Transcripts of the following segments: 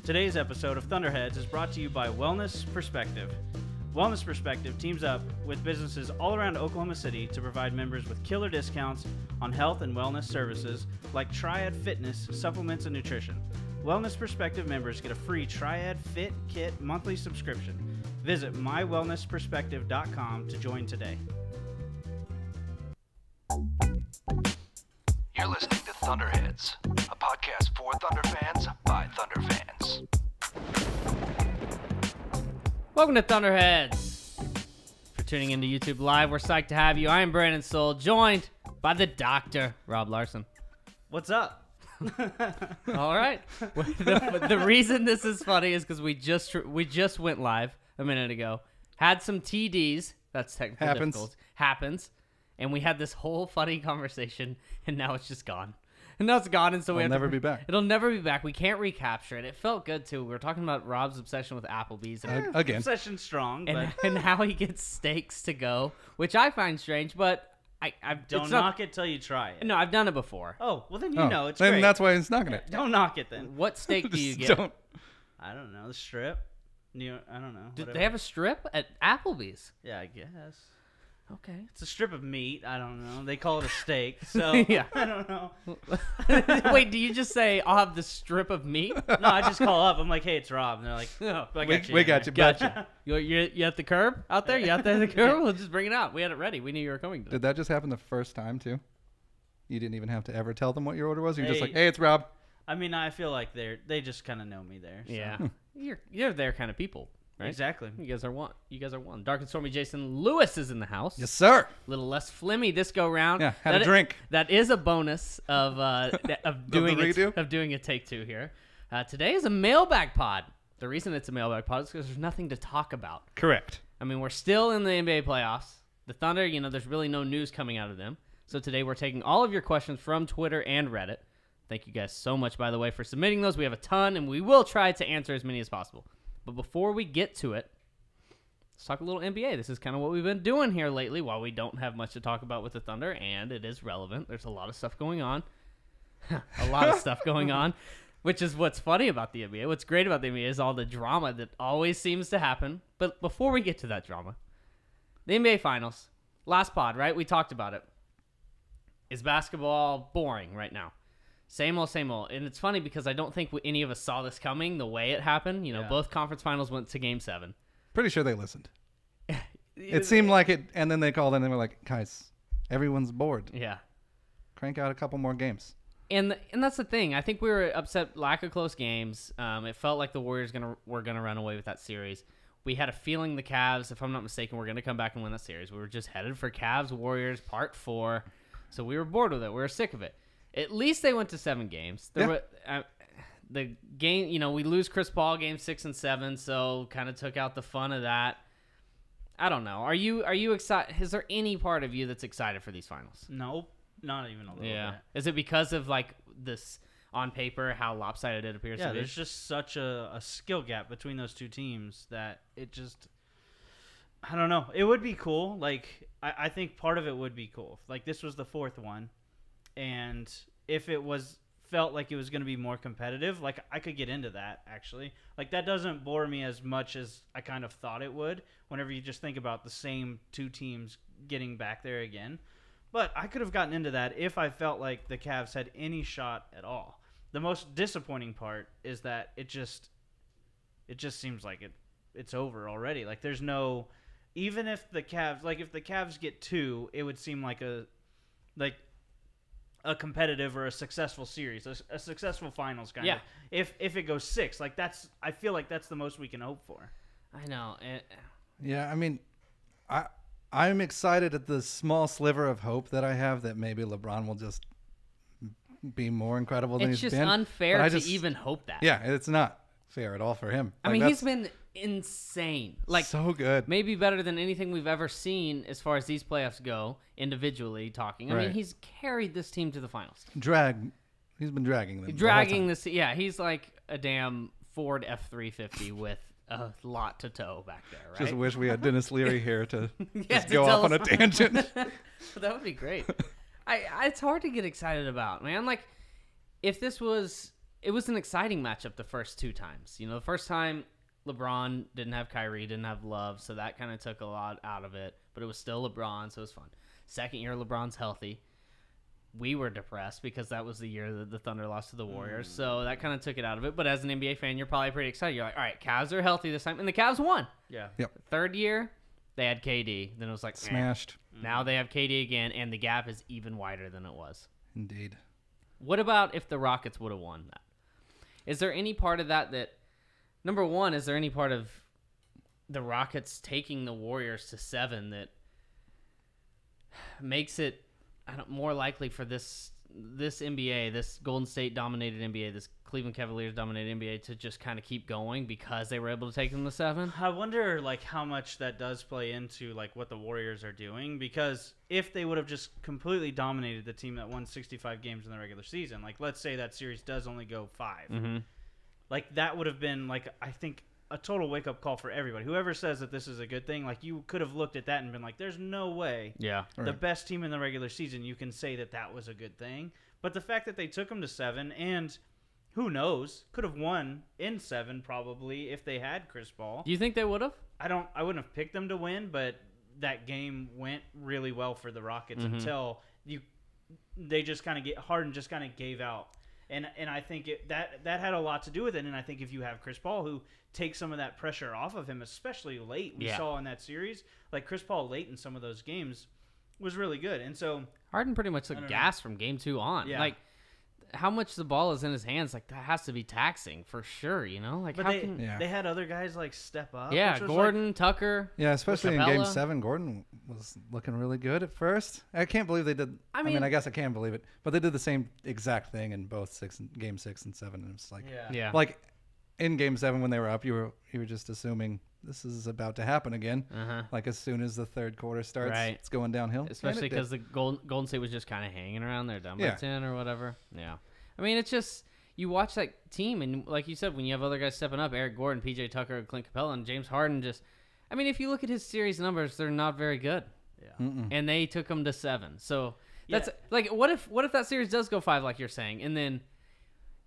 Today's episode of Thunderheads is brought to you by Wellness Perspective. Wellness Perspective teams up with businesses all around Oklahoma City to provide members with killer discounts on health and wellness services like Triad Fitness, supplements, and nutrition. Wellness Perspective members get a free Triad Fit Kit monthly subscription. Visit mywellnessperspective.com to join today. You're listening to Thunderheads, a podcast for Thunder fans by Thunder fans. Welcome to Thunderheads. For tuning into YouTube Live, we're psyched to have you. I am Brandon Soul, joined by the Doctor, Rob Larson. What's up? All right. The reason this is funny is because we just went live a minute ago. Had some TDs. That's technical difficulties. Happens. And we had this whole funny conversation, and now it's just gone. And now it's gone, and so It'll never be back. It'll never be back. We can't recapture it. It felt good, too. We were talking about Rob's obsession with Applebee's. And Again. Obsession strong, but and how he gets steaks to go, which I find strange, but I don't knock it till you try it. No, I've done it before. Oh, well then you know it's then great. that's why he's knocking it. Don't knock it then. What steak do you Just get? don't. I don't know. The strip. I don't know. Do Whatever. they have a strip at Applebee's? Yeah, I guess. Okay. It's a strip of meat. I don't know. They call it a steak. So Yeah. I don't know. Wait, do you just say, I'll have the strip of meat? No, I just call up. I'm like, hey, it's Rob. And they're like, No. I We got you. Gotcha. You at the curb out there? You out there at the curb? We'll just bring it out. We had it ready. We knew you were coming today. Did that just happen the first time, too? You didn't even have to ever tell them what your order was? You're just Hey. like, hey, it's Rob. I mean, I feel like they just kind of know me there. So. Yeah. You're their kind of people, right? Exactly. You guys are one. Dark and Stormy Jason Lewis is in the house. Yes, sir. A little less flimmy this go round. Yeah, had a drink. That is a bonus of doing redo? of doing a take two here. Today is a mailbag pod. The reason it's a mailbag pod is because there's nothing to talk about. Correct. I mean, we're still in the NBA playoffs. The Thunder, there's really no news coming out of them. So today we're taking all of your questions from Twitter and Reddit. Thank you guys so much, by the way, for submitting those. We have a ton, and we will try to answer as many as possible. But before we get to it, let's talk a little NBA. This is kind of what we've been doing here lately while we don't have much to talk about with the Thunder, and it is relevant. There's a lot of stuff going on. Which is what's funny about the NBA. What's great about the NBA is all the drama that always seems to happen. But before we get to that drama, the NBA Finals, last pod, right? We talked about it. Is basketball boring right now? Same old, same old. And it's funny because I don't think any of us saw this coming the way it happened. Both conference finals went to Game 7. Pretty sure they listened. It seemed like it, and then they called in and they were like, guys, everyone's bored. Yeah. Crank out a couple more games. And that's the thing. I think we were upset, lack of close games. It felt like the Warriors were going to run away with that series. We had a feeling the Cavs, if I'm not mistaken, were going to come back and win that series. We were just headed for Cavs-Warriors Part 4. So we were bored with it. We were sick of it. At least they went to 7 games. The game, we lose Chris Paul game 6 and 7, so kind of took out the fun of that. I don't know. Are you excited? Is there any part of you that's excited for these finals? Nope. Not even a little bit. Is it because of like this on paper how lopsided it appears to be? There's just such a skill gap between those two teams that it just, I don't know. It would be cool. Like I think part of it would be cool. Like this was the 4th one. And if it felt like it was going to be more competitive, like I could get into that actually. Like that doesn't bore me as much as I kind of thought it would whenever you just think about the same two teams getting back there again. But I could have gotten into that if I felt like the Cavs had any shot at all. The most disappointing part is that it just seems like it's over already. Like there's no, even if the Cavs get 2, it would seem like a competitive or a successful series, a successful finals kind of. If it goes 6, like I feel like that's the most we can hope for. I know. Yeah, I mean, I'm excited at the small sliver of hope that I have that maybe LeBron will just be more incredible than It's he's just been. unfair to even hope that. Yeah, it's not fair at all for him. I mean, he's been insane. Like so good. Maybe better than anything we've ever seen as far as these playoffs go, individually talking. I mean, he's carried this team to the finals. He's been dragging them. He's like a damn Ford F-350 with a lot to tow back there, right? Just wish we had Dennis Leary here to just to go tell off on a us- tangent. That would be great. It's hard to get excited about, man. Like, if this was it was an exciting matchup the first 2 times. You know, the first time LeBron didn't have Kyrie, didn't have Love, so that kind of took a lot out of it. But it was still LeBron, so it was fun. Second year, LeBron's healthy. We were depressed because that was the year that the Thunder lost to the Warriors, so that kind of took it out of it. But as an NBA fan, you're probably pretty excited. You're like, all right, Cavs are healthy this time, and the Cavs won. Yeah. Yep. Third year, they had KD. Then it was like, Smashed. Now they have KD again, and the gap is even wider than it was. Indeed. What about if the Rockets would have won that? Is there any part of that number one, is there any part of the Rockets taking the Warriors to 7 that makes it more likely for this NBA, this Golden State dominated NBA, this Cleveland Cavaliers dominated NBA to just kind of keep going because they were able to take them to 7? I wonder like how much that does play into like what the Warriors are doing, because if they would have just completely dominated the team that won 65 games in the regular season, like let's say that series does only go 5, like that would have been like, I think, a total wake up call for everybody. Whoever says that this is a good thing, like you could have looked at that and been like, there's no way Yeah. the best team in the regular season, you can say that that was a good thing. But the fact that they took them to 7, and who knows, could have won in 7 probably if they had Chris Paul. Do you think they would have? I wouldn't have picked them to win, but that game went really well for the Rockets until they just kind of Harden just kind of gave out. And I think that had a lot to do with it. And I think if you have Chris Paul, who takes some of that pressure off of him, especially late, we saw in that series, like Chris Paul late in some of those games was really good. And so Harden pretty much took gas from game 2 on. Yeah. Like, how much the ball is in his hands, like that has to be taxing for sure, you know? Like, but how they, can... Yeah. they had other guys like step up. Yeah, which was Gordon, Tucker. Yeah, especially in Game Capella. 7, Gordon was looking really good at first. I can't believe they did. I I mean, mean- I guess I can believe it, but they did the same exact thing in both Game 6 and 7. And it's like, Yeah. like in Game 7 when they were up, you were just assuming this is about to happen again. Like as soon as the third quarter starts, Right. it's going downhill. Especially And it did. because the Golden State was just kind of hanging around there, down by Yeah. 10 or whatever. Yeah. I mean, it's just, you watch that team, and like you said, when you have other guys stepping up, Eric Gordon, PJ Tucker, Clint Capella, and James Harden, just, I mean, if you look at his series numbers, they're not very good. Yeah. And they took them to 7. So that's like, what if that series does go 5, like you're saying, and then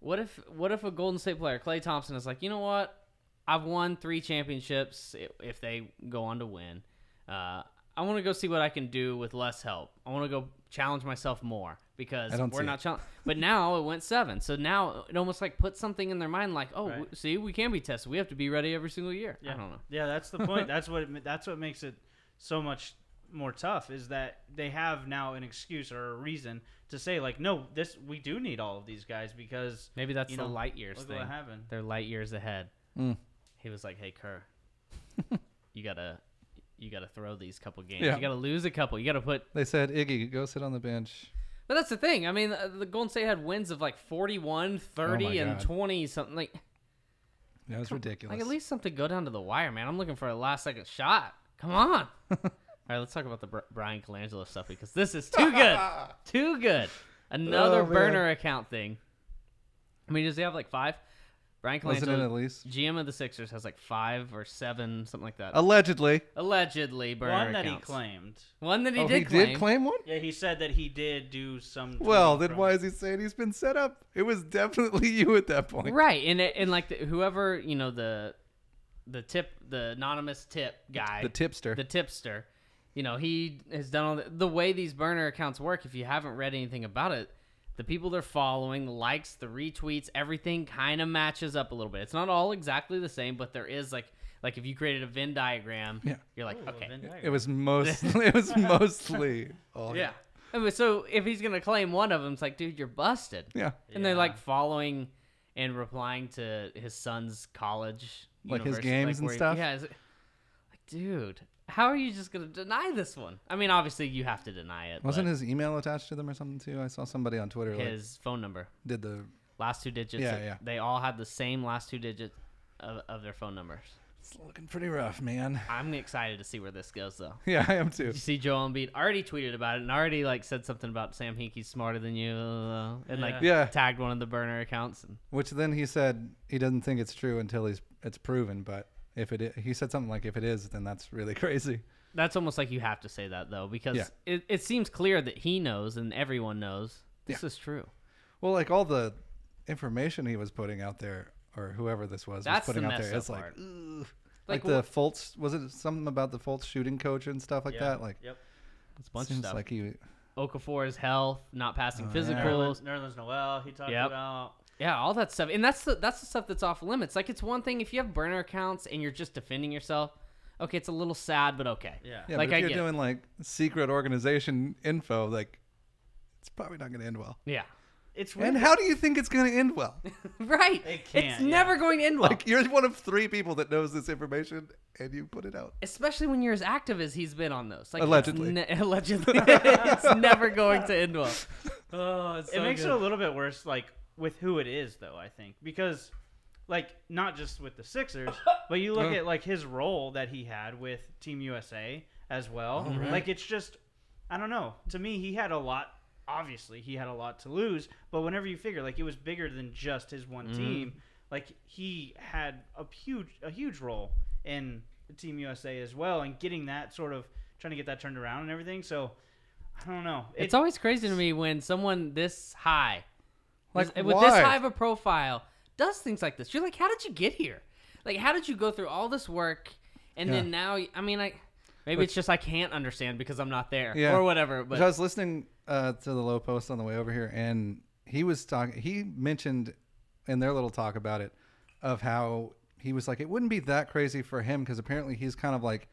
what if a Golden State player, Klay Thompson, is like, you know what? I've won 3 championships. If they go on to win, I want to go see what I can do with less help. I want to go challenge myself more because I don't we're see not it. challenged. But now it went 7, so now it almost like puts something in their mind, like, oh, Right. see, we can be tested. We have to be ready every single year. Yeah. I don't know. Yeah, that's the point. That's what makes it so much more tough, is that they have now an excuse or a reason to say like, no, we do need all of these guys because Maybe that's you the know, light years look thing. what happened. They're light years ahead. Mm. He was like, hey, Kerr, you gotta throw these couple games. Yeah. You gotta lose a couple. You gotta put. They said, Iggy, go sit on the bench. But that's the thing. I mean, the Golden State had wins of like 41, 30, Oh my and God. 20 something. Like That was ridiculous. at least something go down to the wire, man. I'm looking for a last second shot. Come on. All right, let's talk about the Brian Colangelo stuff because this is too good. Too good. Another Oh, man. burner account thing. I mean, does he have like 5? Brian Wasn't it Colangelo, at least? GM of the Sixers, has like 5 or 7, something like that. Allegedly. Allegedly, burner One that he accounts. claimed. One that he Oh, did he claim. did claim one? Yeah, he said that he did do some. Well, tweeting then from- why is he saying he's been set up? It was definitely you at that point. Right, and like whoever, you know, the anonymous tip guy, The tipster. the tipster, you know, he has done all the way these burner accounts work. If you haven't read anything about it, the people they're following, the likes, the retweets, everything kind of matches up a little bit. It's not all exactly the same, but there is like if you created a Venn diagram, Yeah. you're like, Ooh, okay, Venn diagram. It was mostly all yeah. So if he's gonna claim one of them, it's like, dude, you're busted. Yeah. And they're like Yeah. following and replying to his son's college, Like his university, games and where stuff? Yeah, like, dude, how are you just gonna deny this one? I mean, obviously you have to deny it. Wasn't but his email attached to them or something too? I saw somebody on Twitter his phone number, did the. last 2 digits? Yeah, yeah. They all had the same last 2 digits of their phone numbers. It's looking pretty rough, man. I'm excited to see where this goes, though. Yeah, I am too. You see, Joel Embiid already tweeted about it and already like said something about Sam Hinkie's smarter than you, and like Yeah. tagged one of the burner accounts. And Which then he said he doesn't think it's true until it's proven. But if he said something like, if it is, then that's really crazy. that's almost like you have to say that though, because Yeah. it seems clear that he knows and everyone knows this is true. Well, like all the information he was putting out there, or whoever this was That's putting the out there, messed it's up like, part. ugh. Like Like the Fultz, was it something about the Fultz shooting coach and stuff like that? Like, Yep. It's a bunch of seems stuff. like he. Okafor's health, not passing Oh, yeah. physicals. Nerlens Noel, he talked Yep. about. Yeah, all that stuff. And that's the stuff that's off limits. Like, it's one thing if you have burner accounts and you're just defending yourself. Okay, it's a little sad, but okay. Yeah. Yeah, Like, but I if you're get it. doing like secret organization info, like, it's probably not going to end well. Yeah. It's weird. And how do you think it's going to end well? Right. It can't, it's yeah. never going to end well. Like, you're one of 3 people that knows this information, and you put it out. Especially when you're as active as he's been on those. Like, Allegedly. Allegedly. It's never going to end well. Oh, it's It makes it a little bit worse, like, with who it is, though, I think. Because, like, not just with the Sixers, but you look at, like, his role that he had with Team USA as well. Like, it's just, I don't know. To me, he had a lot. Obviously, he had a lot to lose. But whenever you figure, like, it was bigger than just his one team. Like, he had a huge role in Team USA as well, and getting that sort of, trying to get that turned around and everything. So, I don't know. It's always crazy to me when someone this high, Like, with this why? high of a profile, does things like this. You're like, how did you get here? Like, how did you go through all this work, and Yeah. then now, I mean, maybe it's just I can't understand because I'm not there, Yeah. or whatever. But But I was listening to the Low Post on the way over here, and he was talking. He mentioned in their little talk about it of how he was like, it wouldn't be that crazy for him because apparently he's kind of like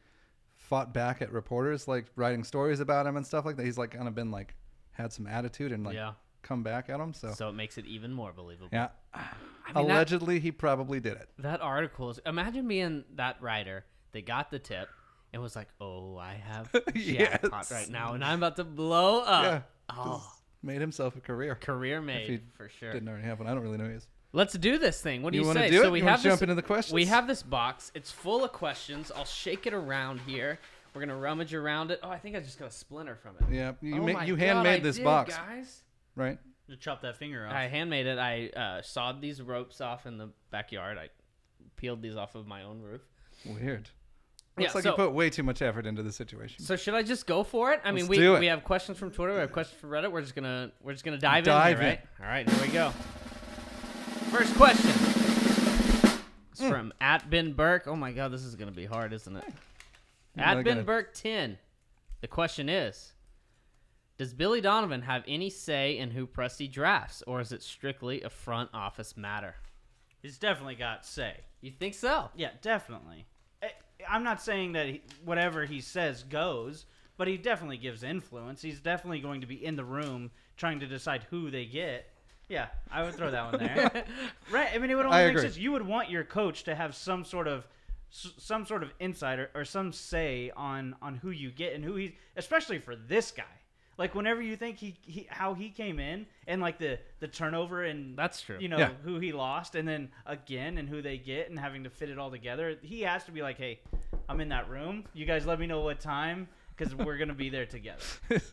fought back at reporters, like writing stories about him and stuff like that. He's like kind of been like had some attitude and like Yeah. come back at him. So, so it makes it even more believable. yeah, I mean, that- allegedly he probably did it. That article is, imagine being that writer that got the tip and was like, oh, I have jackpot Yes. right now and I'm about to blow up. Yeah, Oh, made himself a career. career If made he for sure. Didn't already have one. I don't really know who he is. Let's do this thing. What do you, wanna say? do So it? we You wanna have jump this, into the questions? We have this box. It's full of questions. I'll shake it around here. We're gonna rummage around it. Oh, I think I just got a splinter from it. Yeah, you Oh my you God, handmade I this did, box, guys. right? to chop that finger off. I handmade it. I sawed these ropes off in the backyard. I peeled these off of my own roof. Weird. Yeah, Looks like so- you put way too much effort into the situation. So should I just go for it? I mean, Let's do it. we have questions from Twitter. We have questions from Reddit. We're just gonna dive Dive in, here, in. right? All right, here we go. First question. It's from @Ben Burke. Oh my God, this is gonna be hard, isn't it? I @Ben gotta- Burke 10. The question is: does Billy Donovan have any say in who Presti drafts, or is it strictly a front office matter? He's definitely got say. You think so? Yeah, definitely. I'm not saying that whatever he says goes, but he definitely gives influence. He's definitely going to be in the room trying to decide who they get. Yeah, I would throw that one there. Right? I mean, it would I only make agree. sense. You would want your coach to have some sort of insight or some say on who you get and who he's, especially for this guy. Like whenever you think he how he came in and like the turnover and That's true. you know, Yeah. who he lost and then again and who they get and having to fit it all together. He has to be like, hey, I'm in that room. You guys let me know what time because we're going to be there together.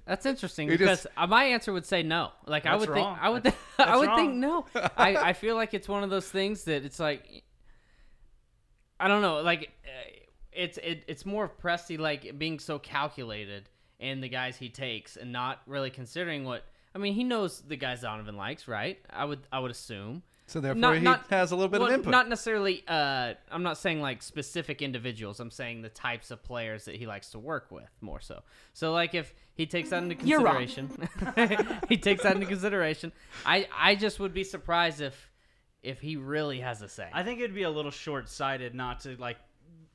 That's interesting You because just- my answer would say no. Like I That's would wrong. think I would That's- I would that's think wrong. no. I feel like it's one of those things that it's like I don't know, like it's more of Presti like being so calculated in the guys he takes and not really considering what I mean, he knows the guys Donovan likes, right? I would assume. So therefore, Not- he not- has a little bit Well, of input. not necessarily. I'm not saying like specific individuals. I'm saying the types of players that he likes to work with more so. So like if he takes that into You're wrong. consideration, he takes that into consideration. I just would be surprised if he really has a say. I think it'd be a little short-sighted not to like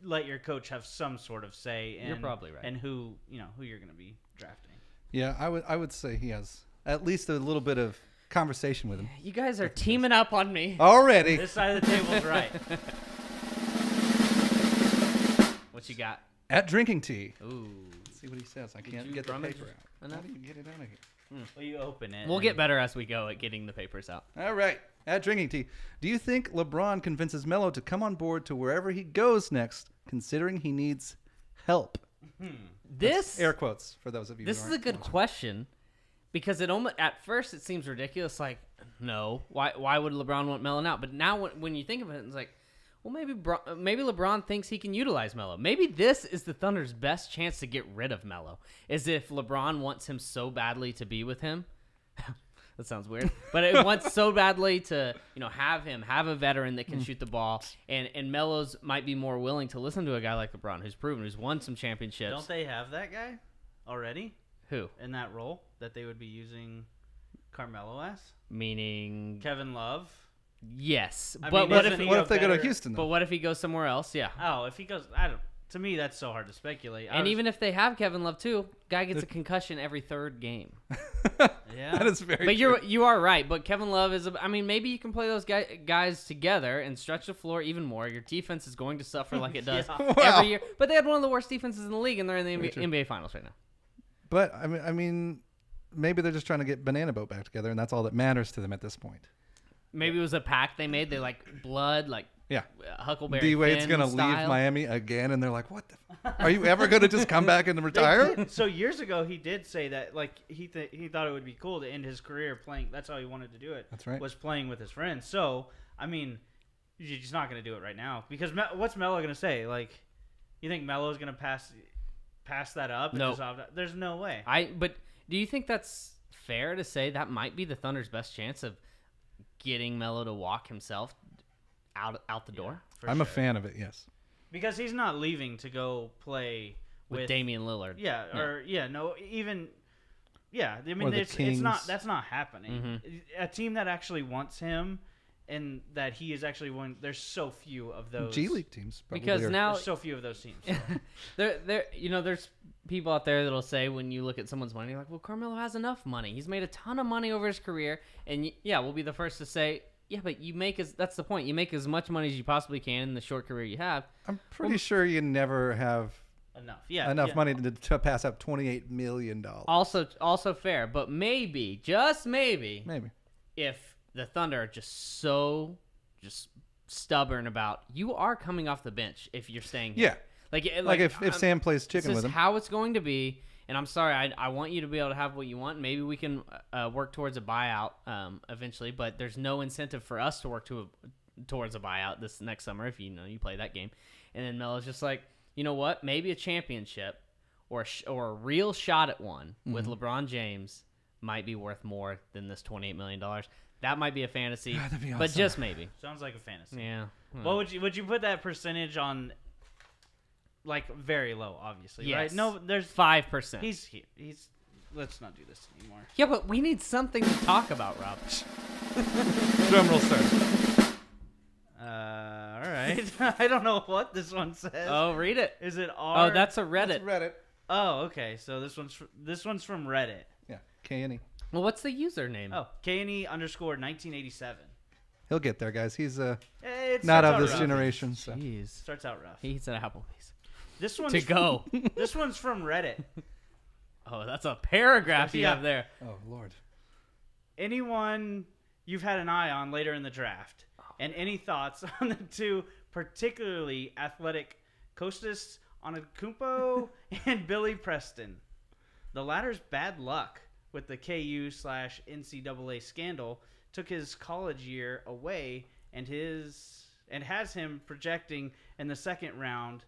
let your coach have some sort of say in You're probably right. and who you're going to be drafting. Yeah, I would say he has at least a little bit of conversation with him You guys are teaming up on me. already. This side of the table's right. What you got? At drinking tea. Ooh. Let's see what he says. I you can't get the rummage paper out. enough? How do you get it out of here? Well, you open it. We'll and- get better as we go at getting the papers out. All right. At drinking tea. Do you think LeBron convinces Melo to come on board to wherever he goes next, considering he needs help? This Air quotes for those of you. This who is a aren't good watching. question because it almost at first it seems ridiculous. Like, no, why would LeBron want Melo out? But now when you think of it, it's like, well, maybe LeBron thinks he can utilize Melo. Maybe this is the Thunder's best chance to get rid of Melo. Is if LeBron wants him so badly to be with him. That sounds weird. But it wants so badly to, have a veteran that can shoot the ball. And Melo's might be more willing to listen to a guy like LeBron who's proven, who's won some championships. Don't they have that guy already Who? in that role that they would be using Carmelo as? Meaning, Kevin Love. yes. I But mean, what isn't if he What a if they go to better- Houston? but Though? what if he goes somewhere else? Yeah. Oh, if he goes, I don't. To me, that's so hard to speculate. And even if they have Kevin Love too, guy gets a concussion every third game. yeah, That is very. But true. you are right. But Kevin Love is. Maybe you can play those guys together and stretch the floor even more. Your defense is going to suffer like it does Yeah. Wow. every year. But they had one of the worst defenses in the league, and they're in the Very true. NBA Finals right now. But I mean, maybe they're just trying to get Banana Boat back together, and that's all that matters to them at this point. Maybe it was a pact they made. They like blood, like Yeah. Huckleberry D Wade's Finn gonna style. leave Miami again, and they're like, "What? Are you ever gonna just come back and retire?" So years ago, he did say that like he thought it would be cool to end his career playing. That's how he wanted to do it. That's right. Was playing with his friends. So I mean, you're just not going to do it right now because what's Melo going to say? Like, you think Melo's going to pass that up? And No. just there's no way. But do you think that's fair to say that might be the Thunder's best chance of getting Melo to walk himself out the door For I'm a sure. fan of it. Yes. because he's not leaving to go play with Damian Lillard? Yeah, No. or no, even yeah. I Or mean, the it's Kings. not that's not happening. Mm-hmm. A team that actually wants him and that he is actually one. There's so few of those G League teams probably Because are. now There's so few of those teams. there's people out there that'll say when you look at someone's money, like, well, Carmelo has enough money. He's made a ton of money over his career, and we'll be the first to say, yeah, but that's the point. You make as much money as you possibly can in the short career you have. I'm pretty sure you never have Enough. Yeah. enough yeah. money to pass up $28 million. Also fair, but maybe, just maybe, Maybe. if the Thunder are just stubborn about you are coming off the bench if you're staying here. Yeah. Like if Sam plays this chicken is with him. how it's going to be. And I'm sorry, I want you to be able to have what you want. Maybe we can work towards a buyout eventually, but there's no incentive for us to work towards a buyout this next summer if you play that game. And then Melo's just like, you know what? Maybe a championship or a real shot at one with LeBron James might be worth more than this $28 million. That might be a fantasy, that'd be but awesome. just maybe. Sounds like a fantasy. Yeah. What would you put that percentage on? Like very low, obviously. Yes. Right? No, there's 5%. he's here. Let's not do this anymore. Yeah, but we need something to talk about, Rob. Drum roll start. All right. I don't know what this one says. Oh, read it. Is it R? Oh, that's a Reddit. That's Reddit. Oh, okay. So this one's from Reddit. Yeah. K&E. Well, what's the username? Oh, KNE_1987. He'll get there, guys. He's It not starts of out this rough. generation. So. Jeez. Starts out rough. He eats at Applebee's. This one's To go. This one's from Reddit. Oh, that's a paragraph you Yeah. have there. Oh, Lord. Anyone you've had an eye on later in the draft, and any thoughts on the two particularly athletic Kostas Antetokounmpo and Billy Preston? The latter's bad luck with the KU/NCAA scandal took his college year away and has him projecting in the second round,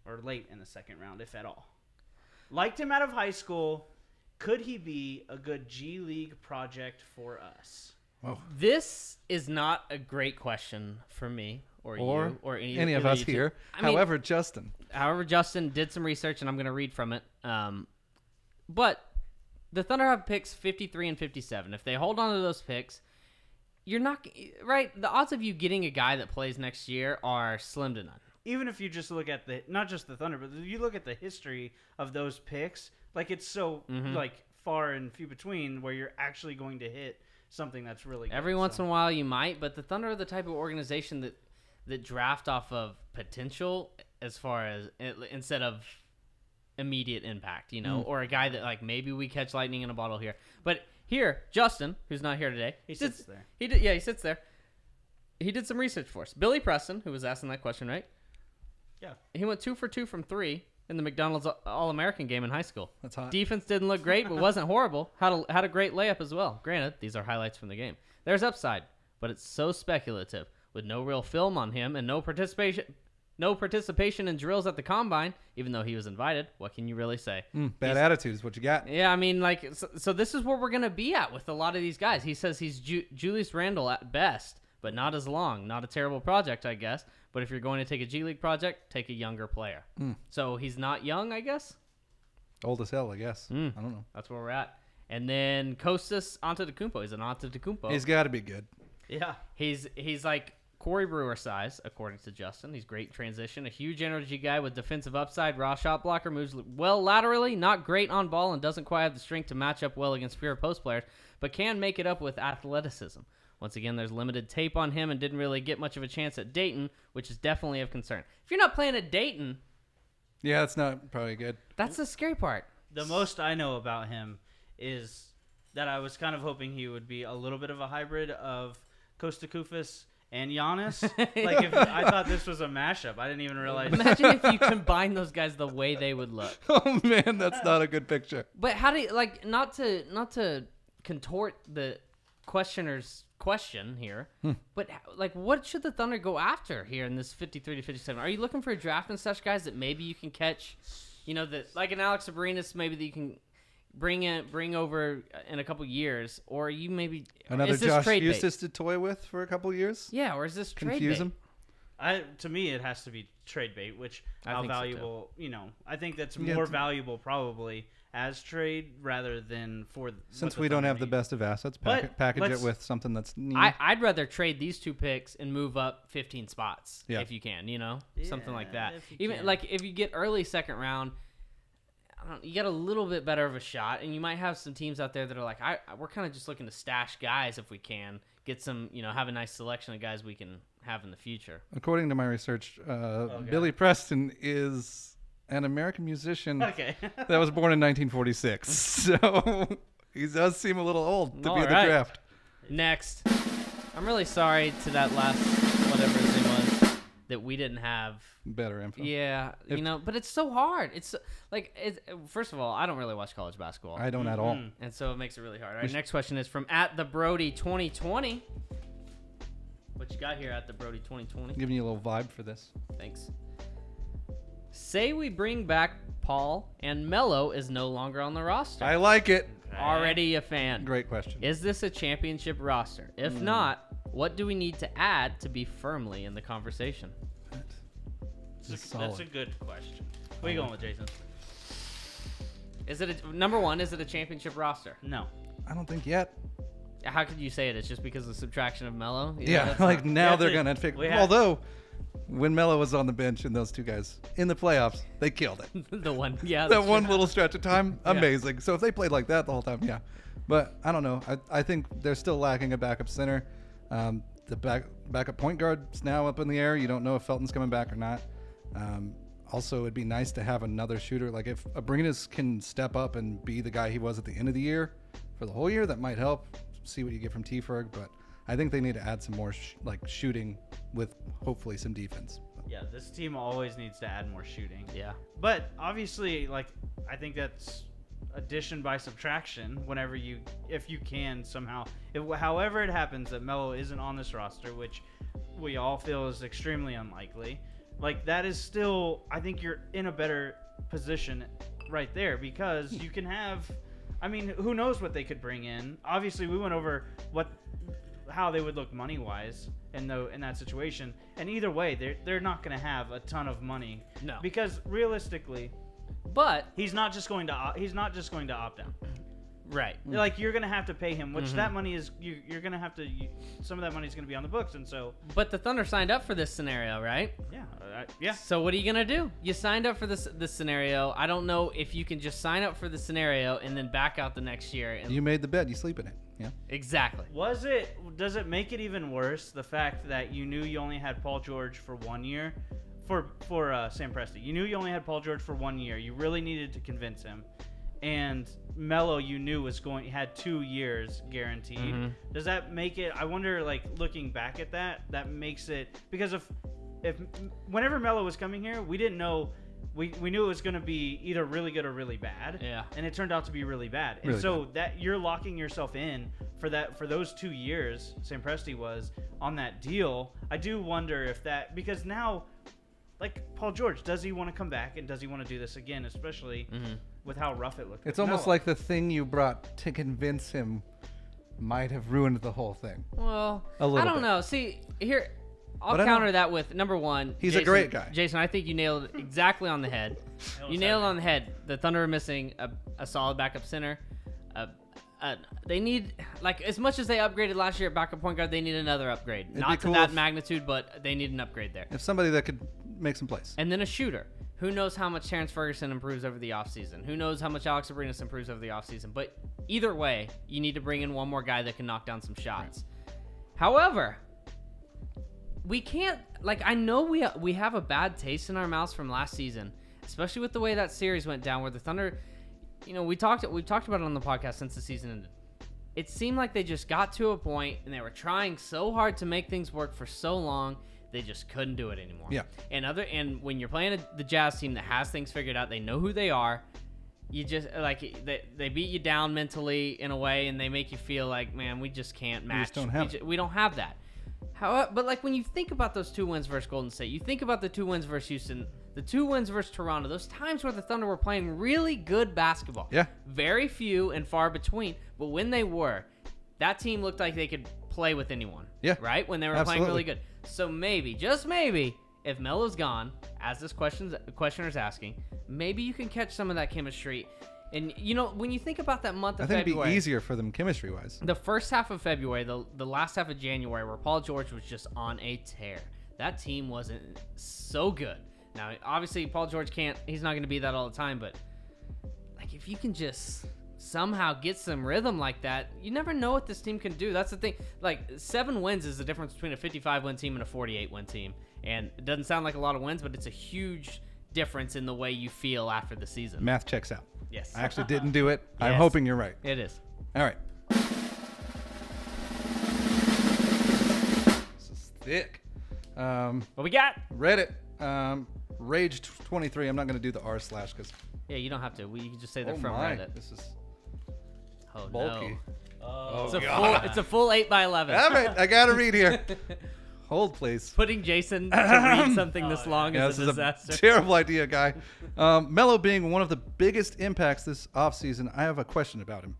or late in the second round, if at all. Liked him out of high school. Could he be a good G League project for us? This is not a great question for me or you or any of either us you two. here. I mean, However, Justin. Justin did some research, and I'm going to read from it. But the Thunder have picks 53 and 57. If they hold on to those picks, you're not right. The odds of you getting a guy that plays next year are slim to none. Even if you just look at not just the Thunder, but if you look at the history of those picks, like it's so like far and few between where you're actually going to hit something that's really good. Every once in a while you might, but the Thunder are the type of organization that draft off of potential as far as instead of immediate impact, or a guy that like maybe we catch lightning in a bottle here. But here, Justin, who's not here today, He sits there. He sits there. He did some research for us. Billy Preston, who was asking that question, right? Yeah. He went 2 for 2 from 3 in the McDonald's All-American game in high school. That's hot. Defense didn't look great, but wasn't horrible. Had a great layup as well. Granted, these are highlights from the game. There's upside, but it's so speculative with no real film on him and no no participation in drills at the combine, even though he was invited. What can you really say? Bad attitude is what you got. Yeah, I mean, like, so this is where we're going to be at with a lot of these guys. He says he's Julius Randle at best, but not as long. Not a terrible project, I guess. But if you're going to take a G League project, take a younger player. So he's not young, I guess? Old as hell, I guess. I don't know. That's where we're at. And then Kostas Antetokounmpo. He's an Antetokounmpo. He's got to be good. Yeah. He's like Corey Brewer size, according to Justin. He's great transition, a huge energy guy with defensive upside, raw shot blocker, moves well laterally, not great on ball, and doesn't quite have the strength to match up well against pure post players, but can make it up with athleticism. Once again, there's limited tape on him and didn't really get much of a chance at Dayton, which is definitely of concern. If you're not playing at Dayton, Yeah, that's not probably good. that's the scary part. The most I know about him is that I was kind of hoping he would be a little bit of a hybrid of Kosta Koufos and Giannis. Like, if I thought this was a mashup. I didn't even realize. Imagine if you combine those guys the way they would look. Oh man, that's not a good picture. But how do you, like, not to contort the questioner's question here, but like, what should the Thunder go after here in this 53 to 57? Are you looking for draft and such guys that maybe you can catch, that like an Alex Abrinas maybe that you can bring over in a couple years, or you maybe Another is this Josh trade bait? Eustace to toy with for a couple years. Yeah, or is this trade Confuse bait? him. To me, it has to be trade bait, which I how think so, valuable, I think that's Yeah, more it's- valuable probably as trade rather than for. Since what we don't Thunder have the need. best of assets, But package it let's- with something that's neat. I'd rather trade these two picks and move up 15 spots Yeah. if you can, something like Yeah, that. if you Even can. like if you get early second round, you get a little bit better of a shot, and you might have some teams out there that are like, we're kind of just looking to stash guys if we can get some, have a nice selection of guys we can have in the future. According to my research, Billy Preston is an American musician Okay. that was born in 1946. So he does seem a little old to All be in the right. draft. Next, I'm really sorry to that last whatever his name was that we didn't have. Better info. Yeah, but it's so hard. It's like, first of all, I don't really watch college basketball. I don't at all. And so it makes it really hard. All right, next question is from @thebrody2020. What you got here at the Brody 2020? Giving you a little vibe for this. Thanks. Say we bring back Paul and Melo is no longer on the roster. I like it. Already a fan. Great question. Is this a championship roster? If not, what do we need to add to be firmly in the conversation? This is That's a solid. good question. Where you going with, Jason? Is it number one? Is it a championship roster? No. I don't think yet. How could you say it? It's just because of the subtraction of Melo? Yeah, like now have they're to- gonna figure. we have- Although, when Melo was on the bench and those two guys in the playoffs, they killed it. the one. Yeah. That that's one true. little stretch of time, amazing. So if they played like that the whole time, yeah. But I don't know. I think they're still lacking a backup center. The backup point guard's now up in the air. You don't know if Felton's coming back or not. Also, it'd be nice to have another shooter. Like if Abrinas can step up and be the guy he was at the end of the year for the whole year, that might help. See what you get from T-Ferg, but I think they need to add some more shooting with hopefully some defense. Yeah, this team always needs to add more shooting. Yeah. But obviously, I think that's addition by subtraction. If you can somehow, however it happens that Melo isn't on this roster, which we all feel is extremely unlikely. That is still, I think you're in a better position right there because you can have. I mean, who knows what they could bring in? Obviously, we went over how they would look money wise in that situation, and either way, they're not going to have a ton of money. No. Because realistically, But he's not just going to opt out. right. You're going to have to pay him, which that money is you're going to have to. Some of that money is going to be on the books, and so But the Thunder signed up for this scenario, right? yeah. So what are you gonna do? You signed up for this scenario. I don't know if you can just sign up for the scenario and then back out the next year. And You made the bet. You sleep in it. Yeah. exactly. Does it make it even worse the fact that you knew you only had Paul George for 1 year for Sam Presti? You knew you only had Paul George for 1 year. You really needed to convince him. And Melo, you knew had 2 years guaranteed. Does that make it? I wonder, looking back at that makes it, because if whenever Melo was coming here, we didn't know. We knew it was going to be either really good or really bad. Yeah. And it turned out to be really bad. And Really so that you're locking yourself in for those 2 years. Sam Presti was on that deal. I do wonder if that, because now like Paul George, does he want to come back and does he want to do this again, especially with how rough it looked? It's almost like the thing you brought to convince him might have ruined the whole thing. Well, A little I don't bit. know. See, here, I'll But I don't- counter that with number one. He's a great guy. Jason, I think you nailed it exactly on the head. You nailed it on the head. The Thunder are missing a solid backup center. They need, like, as much as they upgraded last year at backup point guard, they need another upgrade. It'd Not be to cool that if- magnitude, but they need an upgrade there. If somebody that could make some plays. And then a shooter. Who knows how much Terrence Ferguson improves over the offseason? Who knows how much Alex Abrinas improves over the offseason? But either way, you need to bring in one more guy that can knock down some shots. However, we can't, like, I know we have a bad taste in our mouths from last season, especially with the way that series went down where the Thunder, you know, we've talked about it on the podcast since the season ended. It seemed like they just got to a point and they were trying so hard to make things work for so long, they just couldn't do it anymore. Yeah. And when you're playing the Jazz team that has things figured out, they know who they are. You just, like, they beat you down mentally in a way, and they make you feel like, man, we just can't match. just don't have it. We don't have that. However, but like when you think about those 2 wins versus Golden State, you think about the 2 wins versus Houston, the 2 wins versus Toronto, those times where the Thunder were playing really good basketball. Yeah. Very few and far between, but when they were, that team looked like they could play with anyone. Yeah. Right? When they were playing really good. So maybe, just maybe, if Melo's gone, as this questioner's asking, maybe you can catch some of that chemistry. And, you know, when you think about that month of I think February, it'd be easier for them chemistry-wise. the first half of February, the last half of January, where Paul George was just on a tear. That team wasn't so good. Now, obviously, Paul George he's not going to be that all the time, but, like, if you can just somehow get some rhythm like that, you never know what this team can do. That's the thing. Like, 7 wins is the difference between a 55-win team and a 48-win team. And it doesn't sound like a lot of wins, but it's a huge difference in the way you feel after the season. Math checks out. Yes. I actually didn't do it. I'm Yes. hoping you're right. It is. All right. This is thick. What we got? Reddit. Rage23. I'm not going to do the r/ because Yeah, you don't have to. You can just say they're from Reddit. This is Oh, bulky. no. It's a full 8x11. Damn it. I got to read here. Hold, please. Putting Jason to read something this long Yeah, is this a is disaster. a terrible idea, guy. Melo being one of the biggest impacts this offseason, I have a question about him.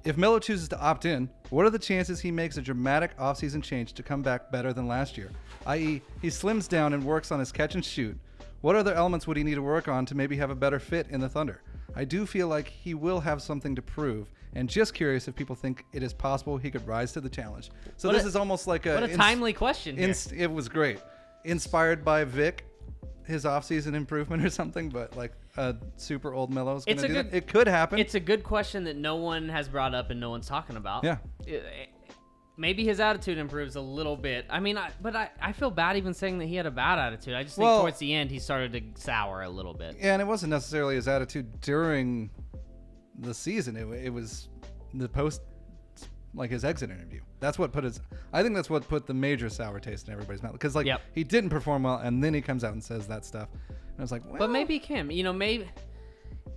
If Melo chooses to opt in, what are the chances he makes a dramatic offseason change to come back better than last year? I.e., he slims down and works on his catch and shoot. What other elements would he need to work on to maybe have a better fit in the Thunder? I do feel like he will have something to prove, and just curious if people think it is possible he could rise to the challenge. So this is almost like What a timely question here. it was great. Inspired by Vic, his offseason improvement or something, but like a super old Melo's going to do that. It could happen. It's a good question that no one has brought up and no one's talking about. Yeah. Maybe his attitude improves a little bit. I mean, I feel bad even saying that he had a bad attitude. I just think Well- towards the end he started to sour a little bit. Yeah, and it wasn't necessarily his attitude during the season. It was the post, like his exit interview. I think that's what put the major sour taste in everybody's mouth. Because like Yep. he didn't perform well, and then he comes out and says that stuff. And I was like, well, But maybe he can. You know, maybe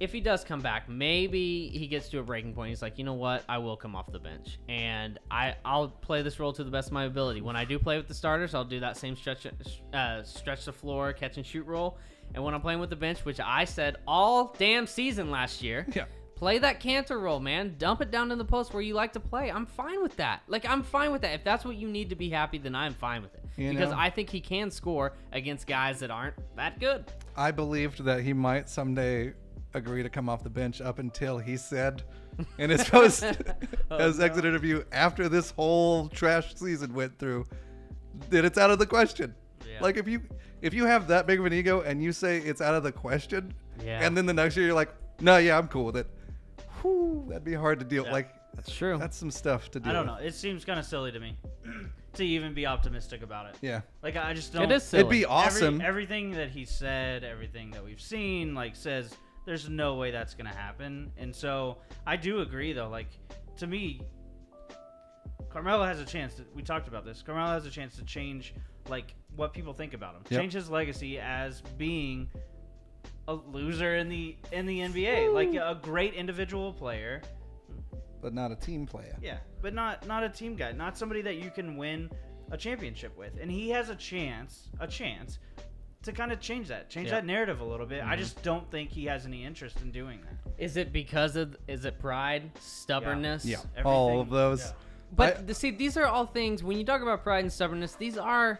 if he does come back, maybe he gets to a breaking point. He's like, you know what? I will come off the bench, and I'll play this role to the best of my ability. When I do play with the starters, I'll do that same stretch the floor, catch and shoot role. And when I'm playing with the bench, which I said all damn season last year, Yeah. play that canter role, man. Dump it down in the post where you like to play. I'm fine with that. Like, I'm fine with that. If that's what you need to be happy, then I'm fine with it. Because I think he can score against guys that aren't that good. I believed that he might someday agree to come off the bench up until he said in his post his exit interview after this whole trash season went through that it's out of the question. Yeah. Like if you have that big of an ego and you say it's out of the question, Yeah. and then the next year you're like, no, yeah, I'm cool with it. Whew, that'd be hard to deal. Yeah. Like That's true. that's some stuff to deal I don't with. know. It seems kind of silly to me to even be optimistic about it. Yeah. Like I just don't. It is silly. It'd be awesome. Everything that he said, everything that we've seen, like says there's no way that's gonna happen. And so I do agree, though. Like to me, Carmelo has a chance. We talked about this. Carmelo has a chance to change, like what people think about him. Yep. Change his legacy as being a loser in the NBA, like a great individual player. But not a team player. Yeah, but not a team guy, not somebody that you can win a championship with. And he has a chance to kind of change that Yeah. that narrative a little bit. I just don't think he has any interest in doing that. Is it is it pride, stubbornness? Yeah, Everything- all of those. yeah. But see, these are all things, when you talk about pride and stubbornness, these are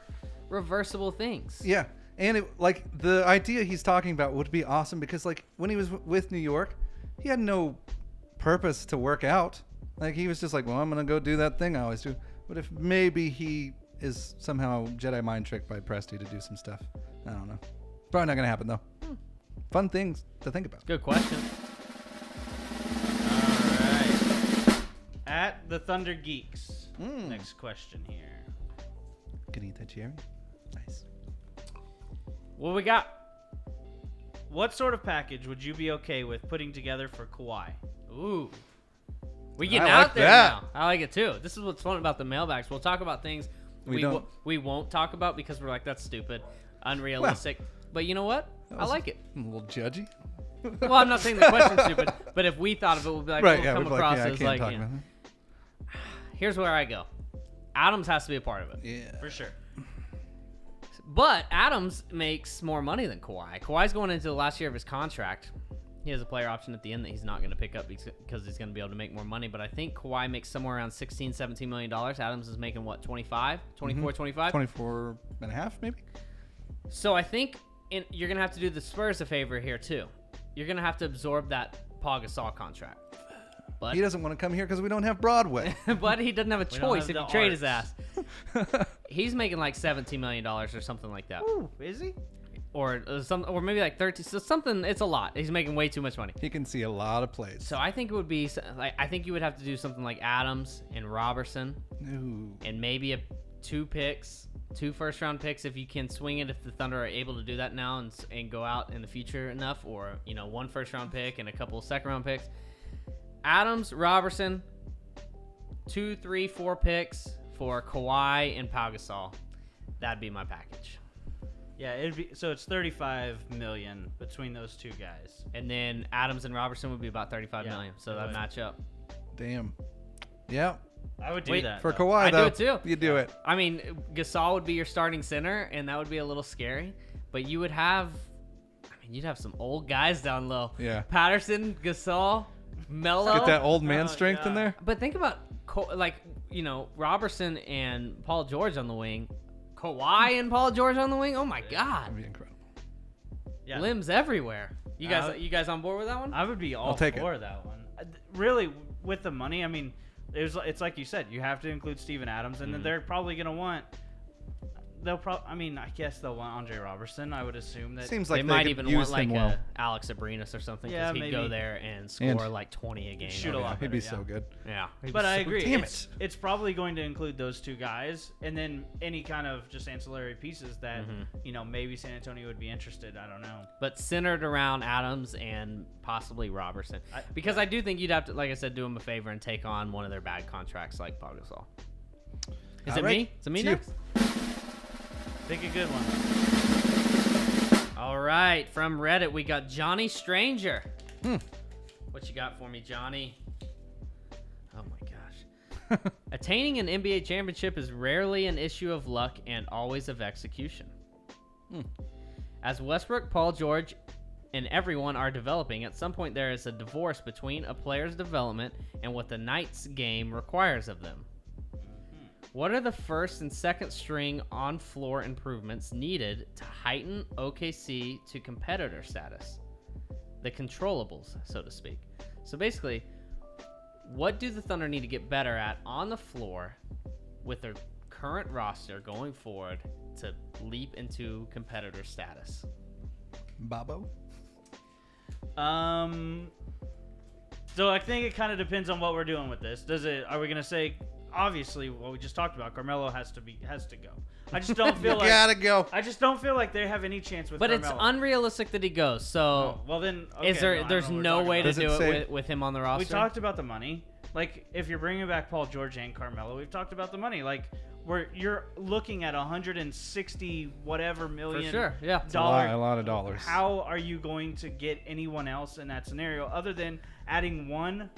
reversible things. Yeah, and like the idea he's talking about would be awesome because like when he was with New York, he had no purpose to work out. Like he was just like, well, I'm gonna go do that thing I always do. What if maybe he is somehow Jedi mind tricked by Presti to do some stuff? I don't know. Probably not gonna happen though. Fun things to think about. Good question. All right. At the Thunder Geeks. Next question here. Can eat that cherry. Nice. What we got? What sort of package would you be okay with putting together for Kawhi? Ooh. We getting I out like there that. now. I like it too. This is what's fun about the mailbags. We'll talk about things we won't talk about because we're like, that's stupid, unrealistic. But you know what? I like it. I'm a little judgy. Well, I'm not saying the question's stupid, but if we thought of it, we'd be like, Right? we'll Yeah. come We're across like, yeah, I as can't like, talk you know. about Here's where I go. Adams has to be a part of it. that. Yeah. For sure. But Adams makes more money than Kawhi. Kawhi's going into the last year of his contract. He has a player option at the end that he's not going to pick up because he's going to be able to make more money. But I think Kawhi makes somewhere around $16, $17 million. Adams is making, what, 25? 24, 25? 24 and a half, maybe. So I think you're going to have to do the Spurs a favor here, too. You're going to have to absorb that Paul Gasol contract. But He doesn't want to come here because we don't have Broadway. but he doesn't have a don't choice have if you the trade his arts. ass. He's making like $17 million or something like that. Ooh, is he? Or maybe like 30. So something, it's a lot. He's making way too much money. He can see a lot of plays. So I think it would be like, I think you would have to do something like Adams and Robertson Ooh. and maybe two first round picks if you can swing it, if the Thunder are able to do that now and go out in the future enough, or one first round pick and a couple of second round picks. Adams, Robertson, 2, 3, 4 picks for Kawhi and Pau Gasol. That'd be my package. Yeah, it's 35 million between those two guys. And then Adams and Robertson would be about 35 Yeah, million. So it that'd would. match up. Damn. Yeah. I would do Wait, that For though. Kawhi, I'd do though, it too. you do it. I mean, Gasol would be your starting center, and that would be a little scary. But you would have, you'd have some old guys down low. Yeah. Patterson, Gasol, Melo. Get that old man Oh, strength in yeah. there. But think about, Robertson and Paul George on the wing. Kawhi and Paul George on the wing. Oh my God, That'd be incredible. Yeah. limbs everywhere. You guys on board with that one? I would be all I'll take it. for that one. Really, with the money, I mean, it's like you said, you have to include Steven Adams, and then they're probably gonna want. I guess they'll want Andre Robertson. I would assume that. Seems They like might could even use want him like well. Alex Abrinas or something, Yeah, because he'd go maybe. there and score And- like 20 a game. shoot a Oh, lot yeah, he'd be better, so good. Yeah, But I agree. Damn It's probably going to include those two guys, and then any kind of just ancillary pieces that maybe San Antonio would be interested. I don't know. But centered around Adams and possibly Robertson, because I do think you'd have to, like I said, do them a favor and take on one of their bad contracts like Pau Gasol. Is All it right. me? Is it me It's you. next? Pick a good one. All right, from Reddit, we got Johnny Stranger. What you got for me, Johnny? Oh my gosh. Attaining an NBA championship is rarely an issue of luck and always of execution. As Westbrook, Paul George, and everyone are developing, at some point there is a divorce between a player's development and what the Knights game requires of them. What are the first and second string on-floor improvements needed to heighten OKC to competitor status? The controllables, so to speak. So basically, what do the Thunder need to get better at on the floor with their current roster going forward to leap into competitor status? Bobo. So I think it kind of depends on what we're doing with this. Are we gonna say, obviously, what we just talked about, Carmelo has to go. I just don't feel like Gotta go. I just don't feel like they have any chance with But Carmelo. it's unrealistic that he goes. So Oh, well then, okay, is there? no, I There's don't no know what we're way to talking Does do it it say- with him on the about. roster. We talked about the money. Like, if you're bringing back Paul George and Carmelo, we've talked about the money. Like, you're looking at 160 whatever million. For sure, yeah. A Dollar. lot of dollars. How are you going to get anyone else in that scenario other than adding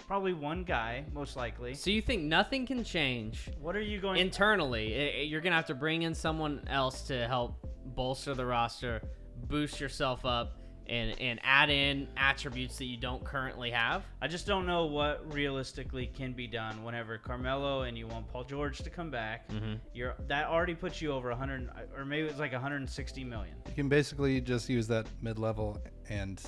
probably one guy, most likely? So you think nothing can change What are you going internally? You're gonna have to bring in someone else to help bolster the roster, boost yourself up, and add in attributes that you don't currently have. I just don't know what realistically can be done whenever Carmelo and you want Paul George to come back. That already puts you over 100, or maybe it's like 160 million. You can basically just use that mid-level, and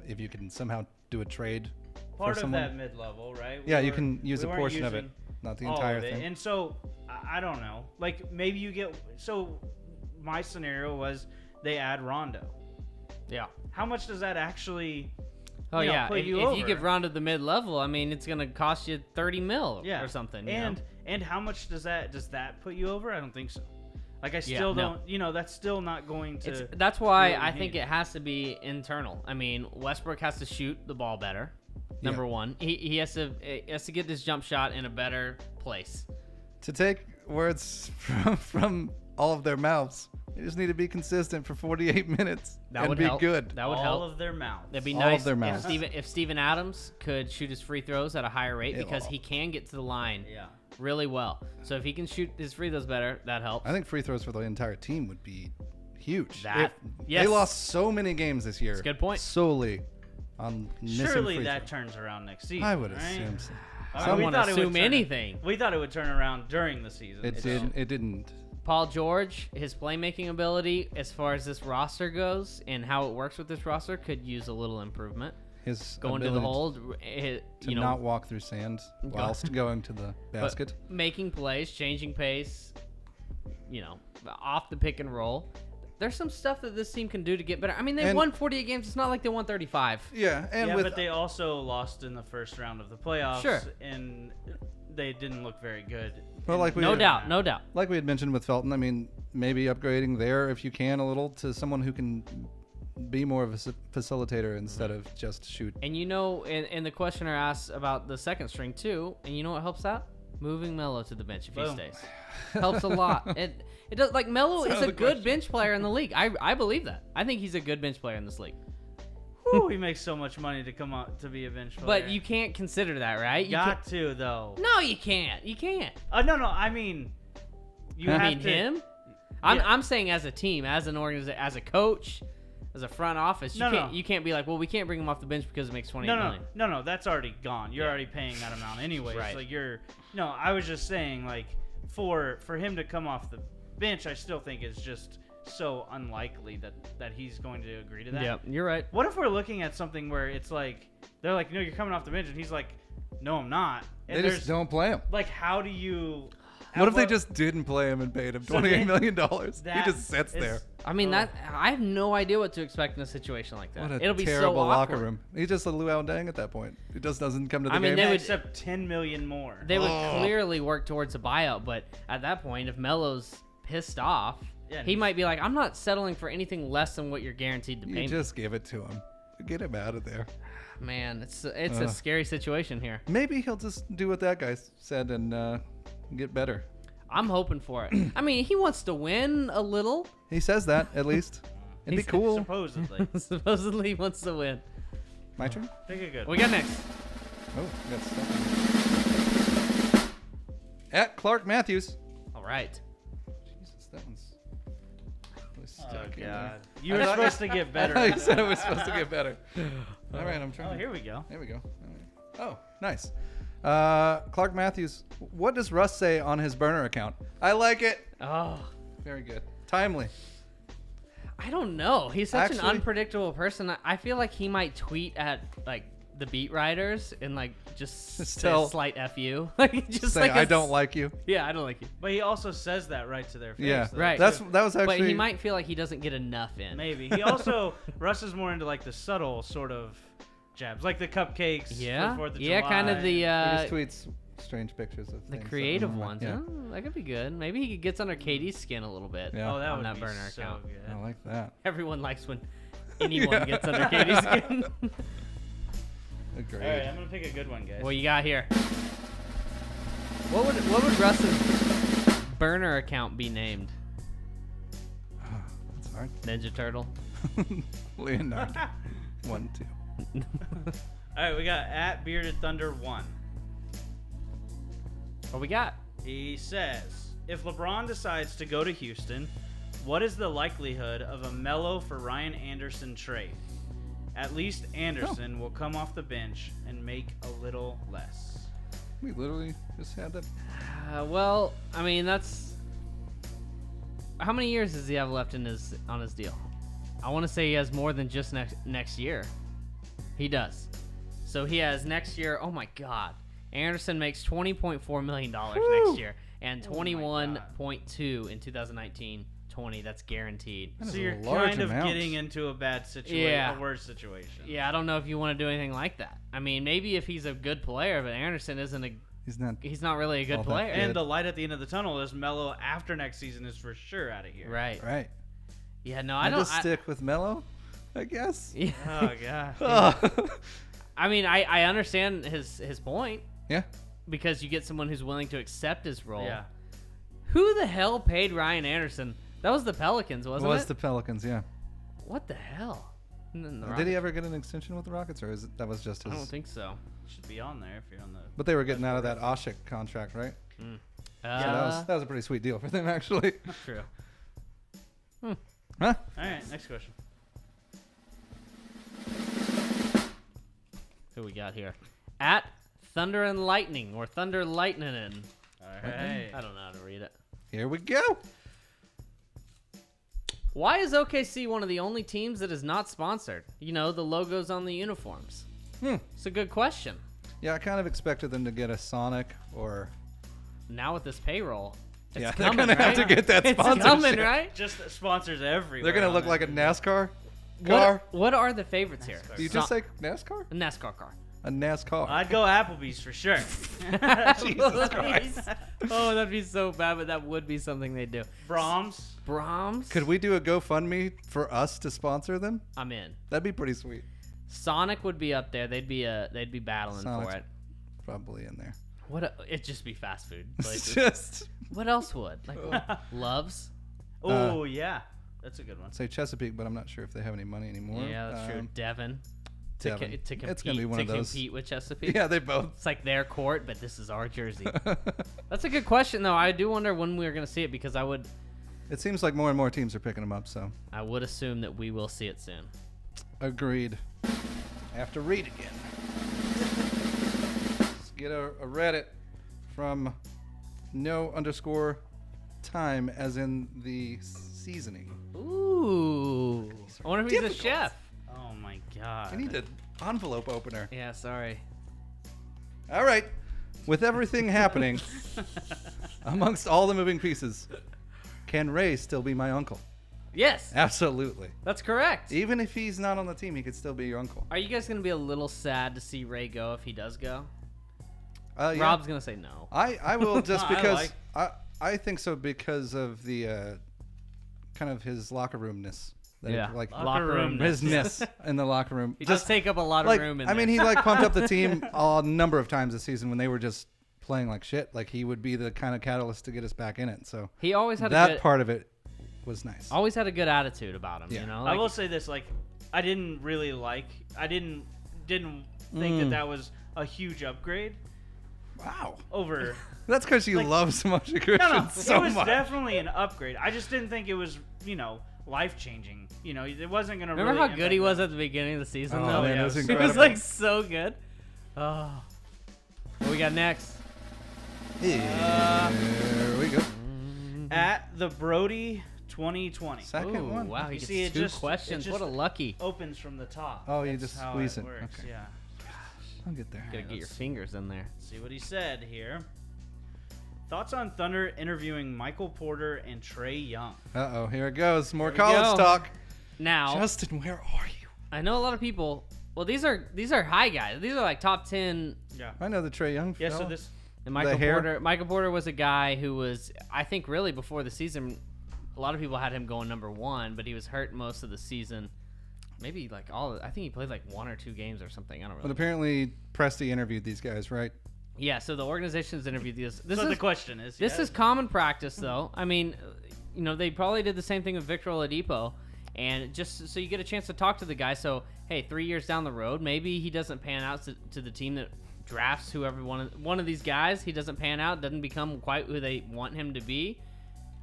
if you can somehow do a trade Part for of someone, that mid-level, right? yeah, you can use a weren't portion of it, using not the all entire of it. thing. And so I don't know. Like maybe you get. So my scenario was they add Rondo. Yeah. How much does that actually? Oh you know, yeah. put If you you over? give Rondo the mid-level, I mean, it's gonna cost you 30 mil Yeah. or something. you And know? and how much does that put you over? I don't think so. Like I Yeah, still no. don't. You know, that's still not going to. That's why do what we I think need. it has to be internal. I mean, Westbrook has to shoot the ball better. Number one, he has to get this jump shot in a better place. To take words from all of their mouths, they just need to be consistent for 48 minutes That and would be help. good. That would all help. of their mouths. That'd be All nice of their mouths. if Steven Adams could shoot his free throws at a higher rate because he can get to the line Yeah. really well. So if he can shoot his free throws better, that helps. I think free throws for the entire team would be huge. That- If yes. They lost so many games this year. That's a good point. Solely on missing Surely free that throws. turns around next season. I would right? assume so. I don't we want to thought it would assume turn- anything. We thought it would turn around during the season. It so- didn't. It didn't. Paul George, his playmaking ability as far as this roster goes and how it works with this roster could use a little improvement. His Going to the ability hole, to not walk through sand whilst going to the but basket. making plays, changing pace, off the pick and roll. There's some stuff that this team can do to get better. I mean, they And- won 48 games. It's not like they won 35. Yeah, and Yeah, with but they also lost in the first round of the playoffs. Sure. And they didn't look very good. Well, like we No had- doubt, no doubt. like we had mentioned with Felton, I mean, maybe upgrading there if you can a little to someone who can be more of a facilitator instead of just shoot. And and the questioner asked about the second string too. And you know what helps out? Moving Melo to the bench if he Boom. stays. Helps a lot. It does. Like Melo is a good bench player in the league. I believe that. I think he's a good bench player in this league. Whew, he makes so much money to come out to be a bench player. But you can't consider that, right? You got to though. No, you can't. You can't. No. I mean, you I have mean to, him. I'm saying as a team, as an organization, as a coach, as a front office, you can't be like, well, we can't bring him off the bench because it makes 28 million. No. That's already gone. You're already paying that amount anyways. Right. Like No, I was just saying like for him to come off the bench, I still think is just so unlikely that he's going to agree to that. Yeah, you're right. What if we're looking at something where it's like they're like, no, you're coming off the bench, and he's like, no, I'm not. And They there's just don't play him. like, how do you? What if they just didn't play him and paid him So $28 then- million? He that just sits is- there. I mean, I have no idea what to expect in a situation like that. What a It'll be terrible so locker awkward. room. He's just a Luau Deng at that point. He just doesn't come to the I mean, game. they Yeah, would- accept 10 million more. They would clearly work towards a buyout, but at that point, if Melo's pissed off, Yeah, he might be like, I'm not settling for anything less than what you're guaranteed to pay You me. just give it to him. Get him out of there. Man, it's a scary situation here. Maybe he'll just do what that guy said and get better. I'm hoping for it. I mean, he wants to win a little. He says that, at least. It'd be cool. Supposedly. Supposedly he wants to win. My turn? Pick a good We one. got next. Oh, we got stuff. At Clark Matthews. All right. Jesus, that one's really Oh, stuck in God. there. You were supposed to get better. I said it was supposed to get better. All right, I'm trying. Oh, here we go. There we go. Oh, nice. Clark Matthews. What does Russ say on his burner account? I like it. Oh, Very good. Timely. I don't know. He's such an Actually- unpredictable person. I feel like he might tweet at like the beat writers and like just Just say tell- slight fu. Like just Say like I don't like you. Yeah, I don't like you. But he also says that right to their face. Yeah, though, Right. That too. was actually. But he might feel like he doesn't get enough in. Maybe. He also, Russ is more into like the subtle sort of jabs, like the cupcakes. Yeah. For 4th of Yeah, July. kind of the He just tweets strange pictures of the things that creative I'm like, ones. Yeah, Oh, that could be good. Maybe he gets under KD's skin a little bit. Yeah. Oh, that on would that be burner so account. good. I like that. Everyone likes when anyone Yeah. gets under KD's skin. Agreed. All right, I'm gonna pick a good one, guys. What you got here? What would Russ's burner account be named? That's hard. Ninja Turtle. Leonardo. 1, 2. All right, we got at Bearded Thunder 1. What we got? He says, if LeBron decides to go to Houston, What is the likelihood of a Melo for Ryan Anderson trade? At least Anderson will come off the bench and make a little less. We literally just had that. Well, I mean, that's how many years does he have left on his deal? I want to say he has more than just next year. He does. So he has next year. Oh my God, Anderson makes $20.4 million next year and Oh my 21.2 in 2019-20. That's guaranteed. That is So a you're large kind of amount. getting into a bad situation, Yeah. a worse situation. Yeah, I don't know if you want to do anything like that. I mean, maybe if he's a good player, but Anderson isn't a. He's not. He's not really a good All that player. good. And the light at the end of the tunnel is Melo after next season is for sure out of here. Right. Right. Yeah. No, I I don't. just stick with Melo, I guess. Yeah. Oh god. I mean, I understand his point Yeah. because you get someone who's willing to accept his role. Yeah. Who the hell paid Ryan Anderson? That was the Pelicans, It wasn't was it? the Pelicans, yeah. What the hell? And then the Did he Rockets. ever get an extension with the Rockets, or that was just I his? don't think so. Should be on there if you're on the. But they were getting out of that Oshik contract, right? So that was a pretty sweet deal for them, actually. true. Huh? All right, next question. Who we got here? At Thunder and Lightning or Thunder Lightning. All right. I don't know how to read it. Here we go. Why is OKC one of the only teams that is not sponsored? You know, the logos on the uniforms. It's a good question. Yeah, I kind of expected them to get a Sonic or. Now with this payroll, it's Yeah, coming, they're gonna have right? to get that It's sponsorship. coming, right? Just sponsors everywhere. They're gonna on look that. like a NASCAR car. What are the favorites here? NASCAR. Do you just say NASCAR? a NASCAR car? A NASCAR. I'd go Applebee's for sure. Jesus Christ. Oh, that'd be so bad, but that would be something they do. Brahms. Brahms? Could we do a GoFundMe for us to sponsor them? I'm in. That'd be pretty sweet. Sonic would be up there. They'd be battling Sonic's for it. Probably in there. It'd just be fast food It's places. just What else would? Like Loves? Oh yeah, that's a good one. say Chesapeake, but I'm not sure if they have any money anymore. Yeah, that's true. Devon. To Devon. compete, It's gonna be one of those. compete with Chesapeake. Yeah, they both. It's like their court, but this is our jersey. That's a good question, though. I do wonder when we're going to see it because I would It seems like more and more teams are picking them up. So assume that we will see it soon. agreed. I have to read again. Let's get a Reddit from no_time, as in the seasoning. Ooh. I wonder if he's a difficult. chef. Oh my god. I need an envelope opener. Yeah, sorry. All right. With everything happening amongst all the moving pieces, can Ray still be my uncle? Yes, Absolutely. that's correct. Even if he's not on the team, he could still be your uncle. Are you guys going to be a little sad to see Ray go if he does go? Yeah. Rob's going to say no. I will just I because like- I think so because of the kind of his locker roomness. That like Locker room. his ness in the locker room. He does take up a lot of like room in I mean, there. he like pumped up the team a number of times this season when they were just playing like shit. Like he would be the kind of catalyst to get us back in it. So He always had that a good, part of it was nice. always had a good attitude about him, Yeah. you know? I Like, will say this: like, I didn't think that was a huge upgrade Wow, over. that's because you Like- love Samoa Christian No, so it was much. definitely an upgrade. I just didn't think it was, life changing. It wasn't gonna. Remember really how good he impact was them. at the beginning of the season, Oh, though? man, yeah, it was it was- It was incredible. like so good. Oh. What we got next? Here we go. At the Brody 2020 Second Ooh, one. wow, he You gets see, it two just- questions. it What a just- lucky. opens from the top. Oh, you That's just how squeeze it it. works. Okay. Yeah. I'll get there. Gotta get your fingers in there. See what he said here. Thoughts on Thunder interviewing Michael Porter and Trey Young? Uh-oh, here it goes. More Here we college go. talk. Now, Justin, where are you? I know a lot of people. Well, these are high guys. These are like top 10. Yeah. I know the Trey Young Yeah. So fella. this. And Michael hair? Porter. Michael Porter was a guy who was, I think, really before the season. A lot of people had him going number 1, but he was hurt most of the season. Maybe like I think he played like 1 or 2 games or something. I don't But really. apparently, Presti interviewed these guys, right? Yeah. So the organization's interviewed these. This So is the question is. This is common practice, though. I mean, they probably did the same thing with Victor Oladipo, and just so you get a chance to talk to the guy. So, hey, 3 years down the road, maybe he doesn't pan out to the team that drafts whoever one of these guys. He doesn't pan out, doesn't become quite who they want him to be.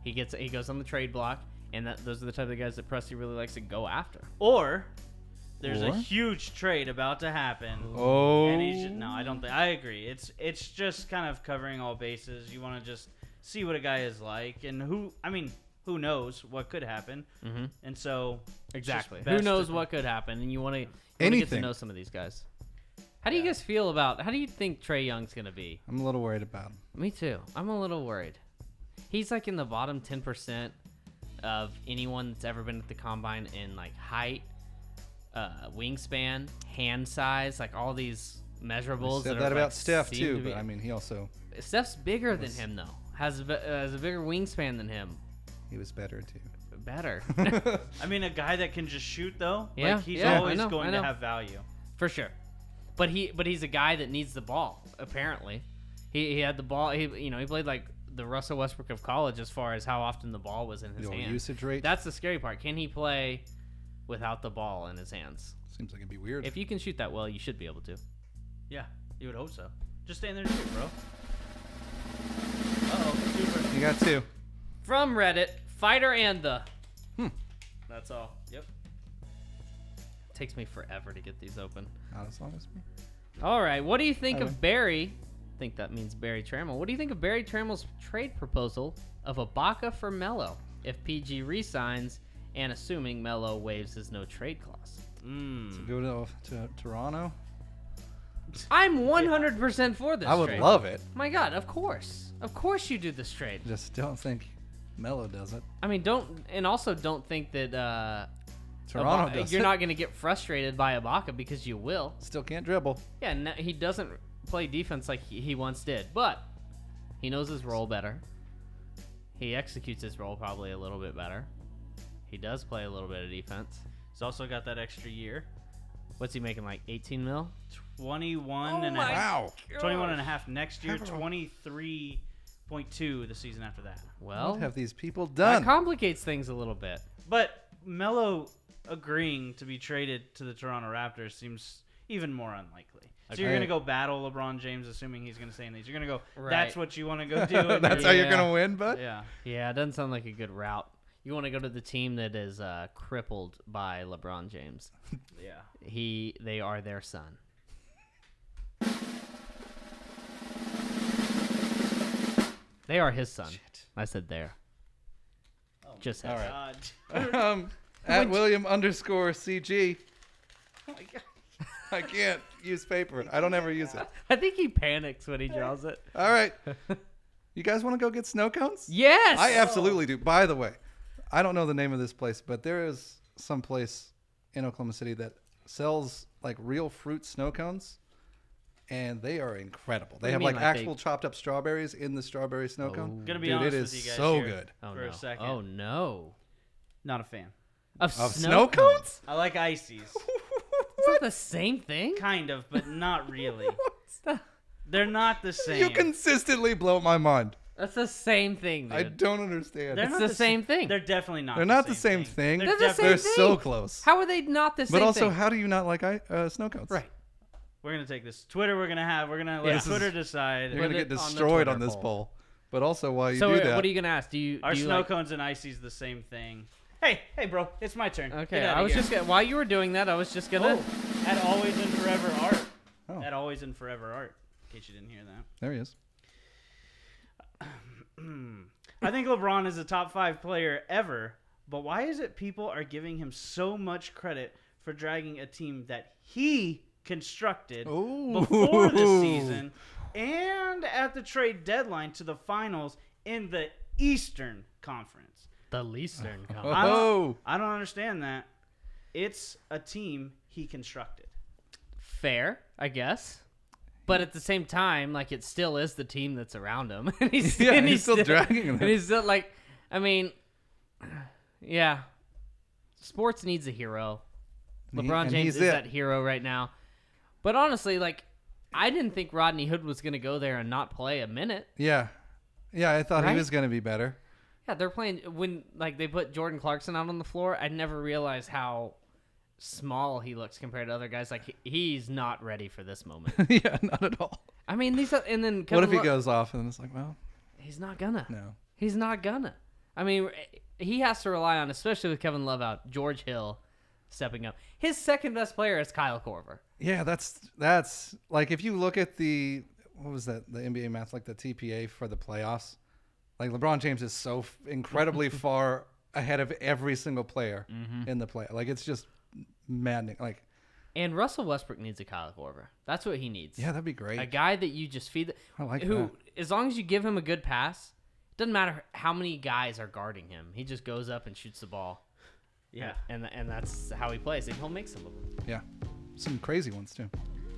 He goes on the trade block, and those are the type of guys that Presti really likes to go after. Or there's a Or? huge trade about to happen. Oh. And no, I don't think. I agree. It's just kind of covering all bases. You want to just see what a guy is like, and who knows what could happen. Mm-hmm. And so Exactly. just Who best knows to- what could happen, and you want to get to Anything. know some of these guys. How do you guys feel about? How do you think Trae Young's gonna be? I'm a little worried about him. Me too. I'm a little worried. He's like in the bottom 10% of anyone that's ever been at the combine in like height, wingspan, hand size, like all these measurables. Said that that are, about like, Steph seem too, to be- but I mean, he also Steph's bigger than him though. Has a bigger wingspan than him. he was better too. Better. I mean, a guy that can just shoot though. Yeah, like, he's yeah, I always know, going I to know. have value. For sure, but he's a guy that needs the ball. Apparently, he had the ball. He played like the Russell Westbrook of college as far as how often the ball was in his The old hands. usage rate That's the scary part. Can he play without the ball in his hands? seems like it'd be weird. If you can shoot that well, you should be able to. Yeah, you would hope so. Just stand there and shoot, bro. Super. You got two. From Reddit, Fighter and the. That's all. Yep. Takes me forever to get these open. Not as long as me. All right, what do you think Okay. of Barry? I think that means Barry Trammell. What do you think of Barry Trammell's trade proposal of Ibaka for Melo if PG resigns and assuming Melo waives his no trade clause? Go to Toronto. I'm 100% for this. I would trade. love it. My God, of course you do this trade. Just don't think Melo does it. I mean, don't think that Toronto does you're it. not going to get frustrated by Ibaka because you will. Still can't dribble. Yeah, no, he doesn't play defense like he once did, but he knows his role better. He executes his role probably a little bit better. He does play a little bit of defense. He's also got that extra year. What's he making, like 18 mil? 21 and a half. Wow. 21 and a half next year. 23.2 the season after that. Well, What have these people that done? complicates things a little bit. But Melo agreeing to be traded to the Toronto Raptors seems even more unlikely. So you're Okay. going to go battle LeBron James, assuming he's going to stay in these. You're going to go, Right. that's what you want to go do. and That's how you're- you're gonna win, bud. Yeah. Yeah, it doesn't sound like a good route. You want to go to the team that is crippled by LeBron James. Yeah. They are their son. They are his son. I said there. Just his. All right. God. At William_CG. Oh my God. I can't use paper. I don't ever use it. I think he panics when he draws it. All right. You guys want to go get snow cones? Yes. I absolutely do. By the way, I don't know the name of this place, but there is some place in Oklahoma City that sells like real fruit snow cones, and they are incredible. They do you have mean, like like actual chopped up strawberries in the strawberry snow cone. Gonna be Dude, honest it with is you guys so here. good. Oh, for no. a second. Oh no. Not a fan. Of Of snow cones? I like ices. It's not the same thing. Kind of, but not really. They're not the same. You consistently blow my mind. That's the same thing, dude. I don't understand. They're It's not the same thing. They're definitely not. They're not the same thing. They're the definitely- same They're so thing. close. How are they not the same But also, thing? how do you not like snow cones? Right. We're gonna take this Twitter. We're gonna let Yeah. Twitter decide. You're gonna Put get it on the destroyed Twitter on this poll. poll. But also, while you So do that, what are you gonna ask? Do you Our do you snow like, cones and ices the same thing. Hey, bro, it's my turn. Okay, Get outta I was here. just gonna, while you were doing that, I was just gonna. Oh, at Always and Forever Art. Oh. At Always and Forever Art. In case you didn't hear that. there he is. I think LeBron is a top 5 player ever, but why is it people are giving him so much credit for dragging a team that he constructed Ooh. before the season and at the trade deadline to the finals in the Eastern Conference? The Leastern I Conference. Oh. I don't understand that. It's a team he constructed. Fair, I guess. But at the same time, like it still is the team that's around him. And he's, Yeah, and he's still dragging them. And he's still like, I mean, yeah. Sports needs a hero. LeBron and James he's is it. that hero right now. But honestly, like, I didn't think Rodney Hood was going to go there and not play a minute. Yeah. Yeah, I thought Right? he was going to be better. Yeah, they're playing when like they put Jordan Clarkson out on the floor. I never realized how small he looks compared to other guys. Like he's not ready for this moment. Yeah, not at all. I mean, these are, and then What if he Kevin Lo- goes off and it's like, well, He's not gonna. no. He's not gonna. I mean, he has to rely on, especially with Kevin Love out, George Hill stepping up. His second best player is Kyle Korver. Yeah, that's like if you look at the what was that, the NBA math, like the TPA for the playoffs, like LeBron James is so incredibly far ahead of every single player in the play. Like it's just maddening. Like, and Russell Westbrook needs a Kyle Korver. That's what he needs. yeah, that'd be great. A guy that you just feed. I like who, that. as long as you give him a good pass, it doesn't matter how many guys are guarding him. He just goes up and shoots the ball. Yeah. And that's how he plays, and he'll make some of them. Yeah, some crazy ones too.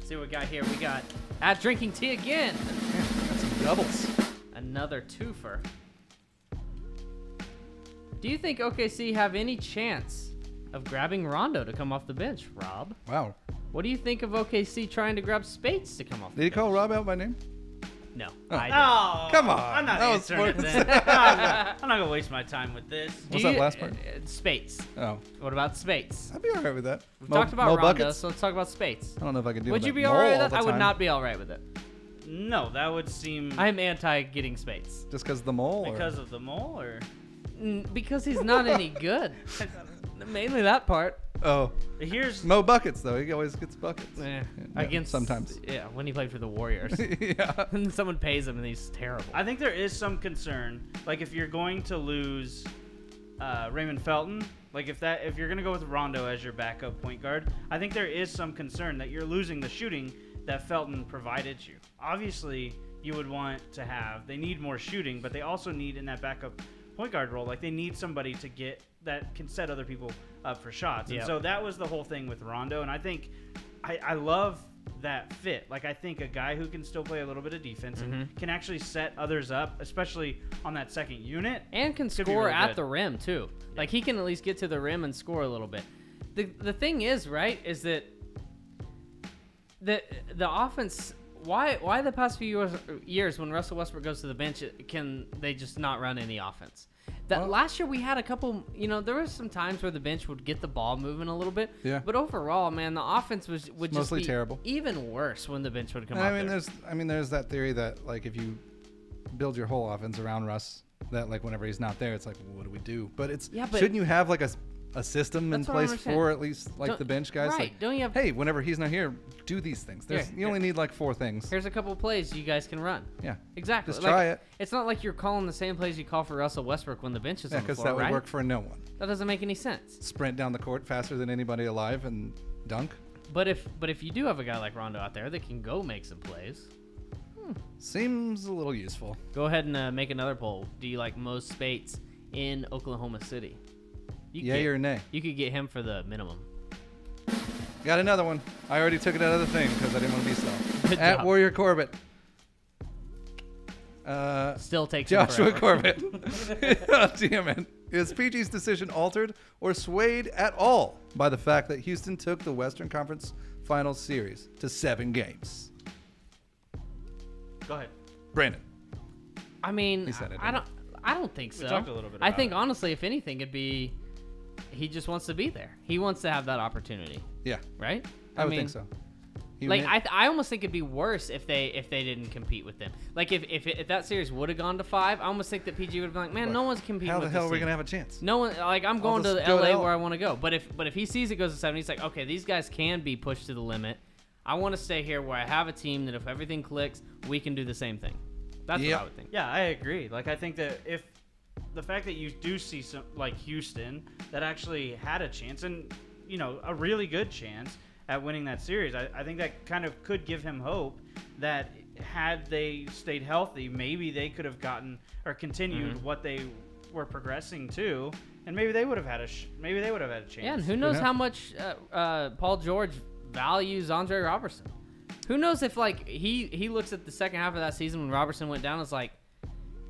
See what we got here. We got at Drinking Tea again. Got some doubles. Another twofer. Do you think OKC have any chance of grabbing Rondo to come off the bench, Rob? Wow. What do you think of OKC trying to grab Spates to come off the Did he bench? call Rob out by name? No. Oh. I didn't. Oh, Come on. I'm not That was answering it sports. then. I'm not gonna waste my time with this. What's Do that you- last part? Spates. Oh, What about Spates? I'd be all right with that. We've talked about Mo Rondo, buckets? so let's talk about Spates. I don't know if I can do. Would that you be all right mole with all that? the I would time. not be all right with it. No, that would seem I am anti getting Spates. Just because the mole. or- because of the mole, or Because he's not any good. Mainly that part. Oh, here's Mo buckets though. He always gets buckets. Eh, Yeah, against sometimes. Yeah, when he played for the Warriors. Yeah. And someone pays him and he's terrible. I think there is some concern. Like if you're going to lose Raymond Felton, like if you're gonna go with Rondo as your backup point guard, I think there is some concern that you're losing the shooting that Felton provided you. Obviously, you would want to have. They need more shooting, but they also need in that backup point guard role. Like they need somebody to get that can set other people up for shots. And Yep. so that was the whole thing with Rondo. And I think I love that fit. Like I think a guy who can still play a little bit of defense and can actually set others up, especially on that second unit. And can Could be score really at good. the rim too. Like he can at least get to the rim and score a little bit. The thing is, right, is that the offense. Why the past few years when Russell Westbrook goes to the bench, can they just not run any offense? Well- Last year we had a couple. There were some times where the bench would get the ball moving a little bit. Yeah. But overall, man, the offense would just mostly be terrible. even worse when the bench would come And out I mean, there. there's that theory that like if you build your whole offense around Russ, that like whenever he's not there, it's like, well, what do we do? But Yeah, but- shouldn't you have like a system in That's what I place understand. for at least like Don't- the bench guys? right, Like, don't you have- hey, whenever he's not here, do these things. You only need like 4 things. Here's a couple plays you guys can run. Yeah. Exactly. Just Like, try it. It's not like you're calling the same plays you call for Russell Westbrook when the bench is Yeah, on the because floor, that would right? work for no one. That doesn't make any sense. Sprint down the court faster than anybody alive and dunk. But if you do have a guy like Rondo out there that can go make some plays, Seems a little useful. go ahead and make another poll. Do you like Mo Spates in Oklahoma City? Yay or nay? You could get him for the minimum. Got another one. I already took it out of the thing because I didn't want to be slow. Good At job. Warrior Corbett. Still takes him Joshua forever. Corbett. Oh, damn it. Is PG's decision altered or swayed at all by the fact that Houston took the Western Conference Finals series to 7 games? Go ahead. Brandon. I mean, He said it, I don't think so. talked a little bit I about think it. honestly, if anything, it'd be he just wants to be there. He wants to have that opportunity, Yeah, right? I would mean, think so. He Like meant- I almost think it'd be worse if they didn't compete with them. Like if that series would have gone to 5, I almost think that PG would have been like, man, no one's competing how the with hell this are we team. going to have a chance? No one, like I'm going to just go to LA L. where I want to go. But if he sees it goes to 7, he's like, okay, these guys can be pushed to the limit. I want to stay here where I have a team that if everything clicks, we can do the same thing. That's Yep. what I would think. Yeah, I agree. Like I think that if the fact that you do see some like Houston that actually had a chance and a really good chance at winning that series, I think that kind of could give him hope that had they stayed healthy, maybe they could have gotten or continued what they were progressing to, and maybe they would have had a chance. Yeah, and who knows knows? how much Paul George values Andre Robertson. Who knows if like he looks at the second half of that season when Robertson went down, it's like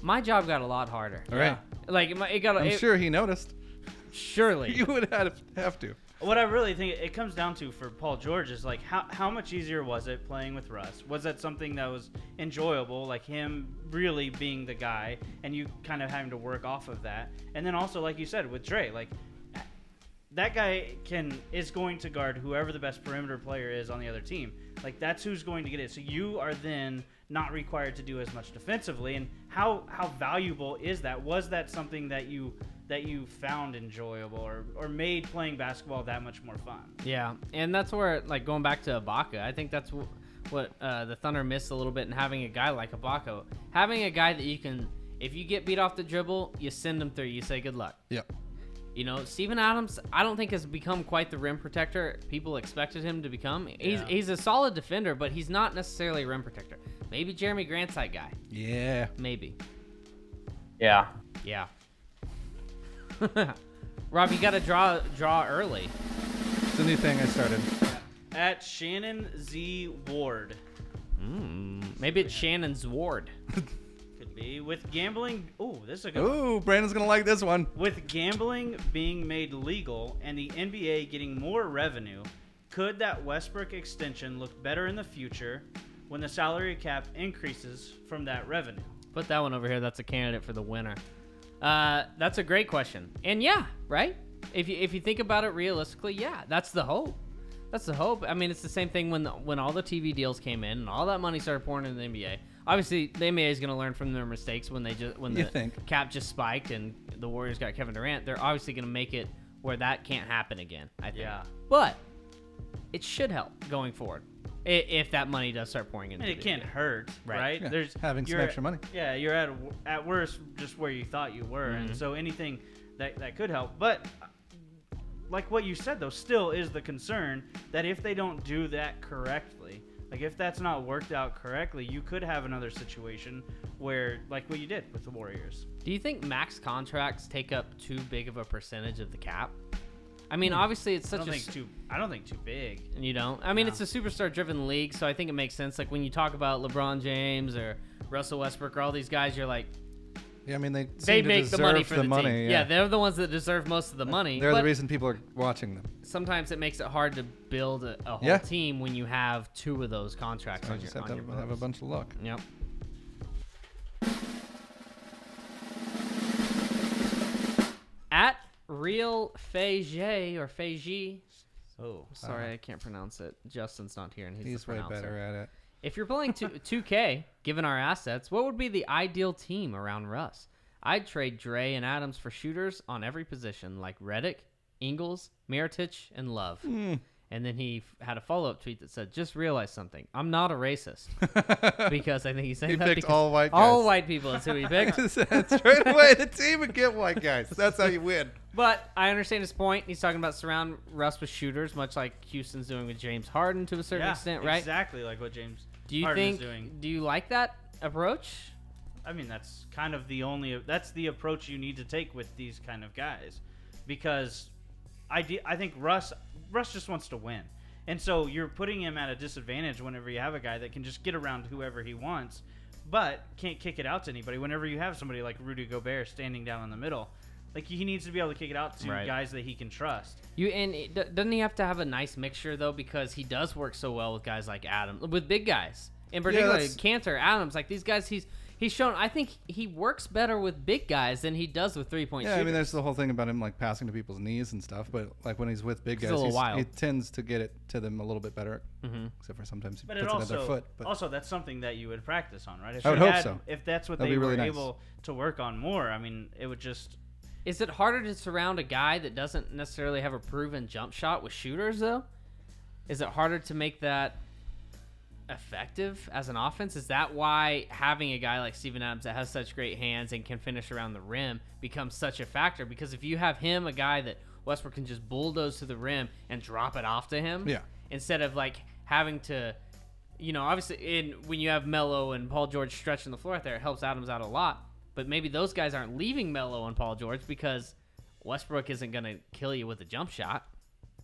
my job got a lot harder. All right. Like it got. I'm sure he noticed. Surely. You would have to. What I really think it comes down to for Paul George is like how much easier was it playing with Russ? Was that something that was enjoyable, like him really being the guy and you kind of having to work off of that? And then also, like you said, with Dre, like that guy is going to guard whoever the best perimeter player is on the other team. Like that's who's going to get it. So you are then not required to do as much defensively. And how valuable is that? Was that something that you that you found enjoyable or made playing basketball that much more fun. Yeah, and that's where, like, going back to Ibaka, I think that's what the Thunder missed a little bit in having a guy like Ibaka. Having a guy that you can, if you get beat off the dribble, you send him through. You say good luck. Yep. You know, Steven Adams, I don't think has become quite the rim protector people expected him to become. He's a solid defender, but he's not necessarily a rim protector. Maybe Jeremy Grant's that guy. Yeah. Maybe. Yeah. Yeah. Rob, you got to draw early. It's a new thing I started. At Shannon Z. Ward. Maybe it's Shannon Zward. Could be. With gambling... Ooh, this is a good one. Ooh, Brandon's going to like this one. With gambling being made legal and the NBA getting more revenue, could that Westbrook extension look better in the future when the salary cap increases from that revenue? Put that one over here. That's a candidate for the winner. That's a great question. And yeah, right? If you think about it realistically, yeah, that's the hope. That's the hope. I mean, it's the same thing when all the TV deals came in and all that money started pouring into the NBA. Obviously, the NBA is going to learn from their mistakes when the cap just spiked and the Warriors got Kevin Durant. They're obviously going to make it where that can't happen again, I think. Yeah. But it should help going forward if that money does start pouring into And it the can't NBA. hurt, right? Yeah, having some you're extra money. Yeah, you're at worst just where you thought you were, and so anything that could help. But like what you said, though, still is the concern that if they don't do that correctly, like if that's not worked out correctly, you could have another situation where, like what you did with the Warriors. Do you think max contracts take up too big of a percentage of the cap? I mean, obviously, it's I such don't think too big. You don't? I mean, No. it's a superstar-driven league, so I think it makes sense. Like, when you talk about LeBron James or Russell Westbrook or all these guys, you're like, Yeah, I mean, they they seem to make the money deserve for the money. team. Yeah, they're the ones that deserve most of the money. They're but the reason people are watching them. sometimes it makes it hard to build a whole Yeah. team when you have two of those contracts I on just your, have on to your have a books. bunch of luck. Yep. At Real Fage or Fage. Oh, sorry, I can't pronounce it. Justin's not here, and he's the He's way pronouncer. better at it. If you're playing 2K, given our assets, what would be the ideal team around Russ? I'd trade Dre and Adams for shooters on every position, like Redick, Ingles, Mirotic, and Love. And then he had a follow-up tweet that said, "Just realized something. I'm not a racist." Because I think he's saying He that picked because all white guys. all white people is who he picked. Straight away the team and get white guys. That's how you win. But I understand his point. He's talking about surround Russ with shooters, much like Houston's doing with James Harden to a certain extent, right? Exactly like what James Do you Harden think? is doing. Do you like that approach? I mean, that's kind of that's the approach you need to take with these kind of guys, because I think Russ just wants to win, and so you're putting him at a disadvantage whenever you have a guy that can just get around whoever he wants, but can't kick it out to anybody. Whenever you have somebody like Rudy Gobert standing down in the middle, like he needs to be able to kick it out to Right. guys that he can trust. Doesn't he have to have a nice mixture though? Because he does work so well with guys like Adam, with big guys, in particular that's- Cantor, Adams, like these guys. He's shown. I think he works better with big guys than he does with 3-point Yeah, shooters. I mean, there's the whole thing about him like passing to people's knees and stuff. But like when he's with big He's a guys, little wild. he tends to get it to them a little bit better. Except for sometimes he But puts it it at their also foot. But also that's something that you would practice on, right? If I would you hope had- so. If that's what That'd they be were really nice. able to work on more, I mean, it would just. Is it harder to surround a guy that doesn't necessarily have a proven jump shot with shooters, though? Is it harder to make that effective as an offense? Is that why having a guy like Steven Adams that has such great hands and can finish around the rim becomes such a factor? Because if you have him, a guy that Westbrook can just bulldoze to the rim and drop it off to him, Yeah. instead of like having to, obviously when you have Melo and Paul George stretching the floor out there, it helps Adams out a lot. But maybe those guys aren't leaving Melo and Paul George because Westbrook isn't going to kill you with a jump shot.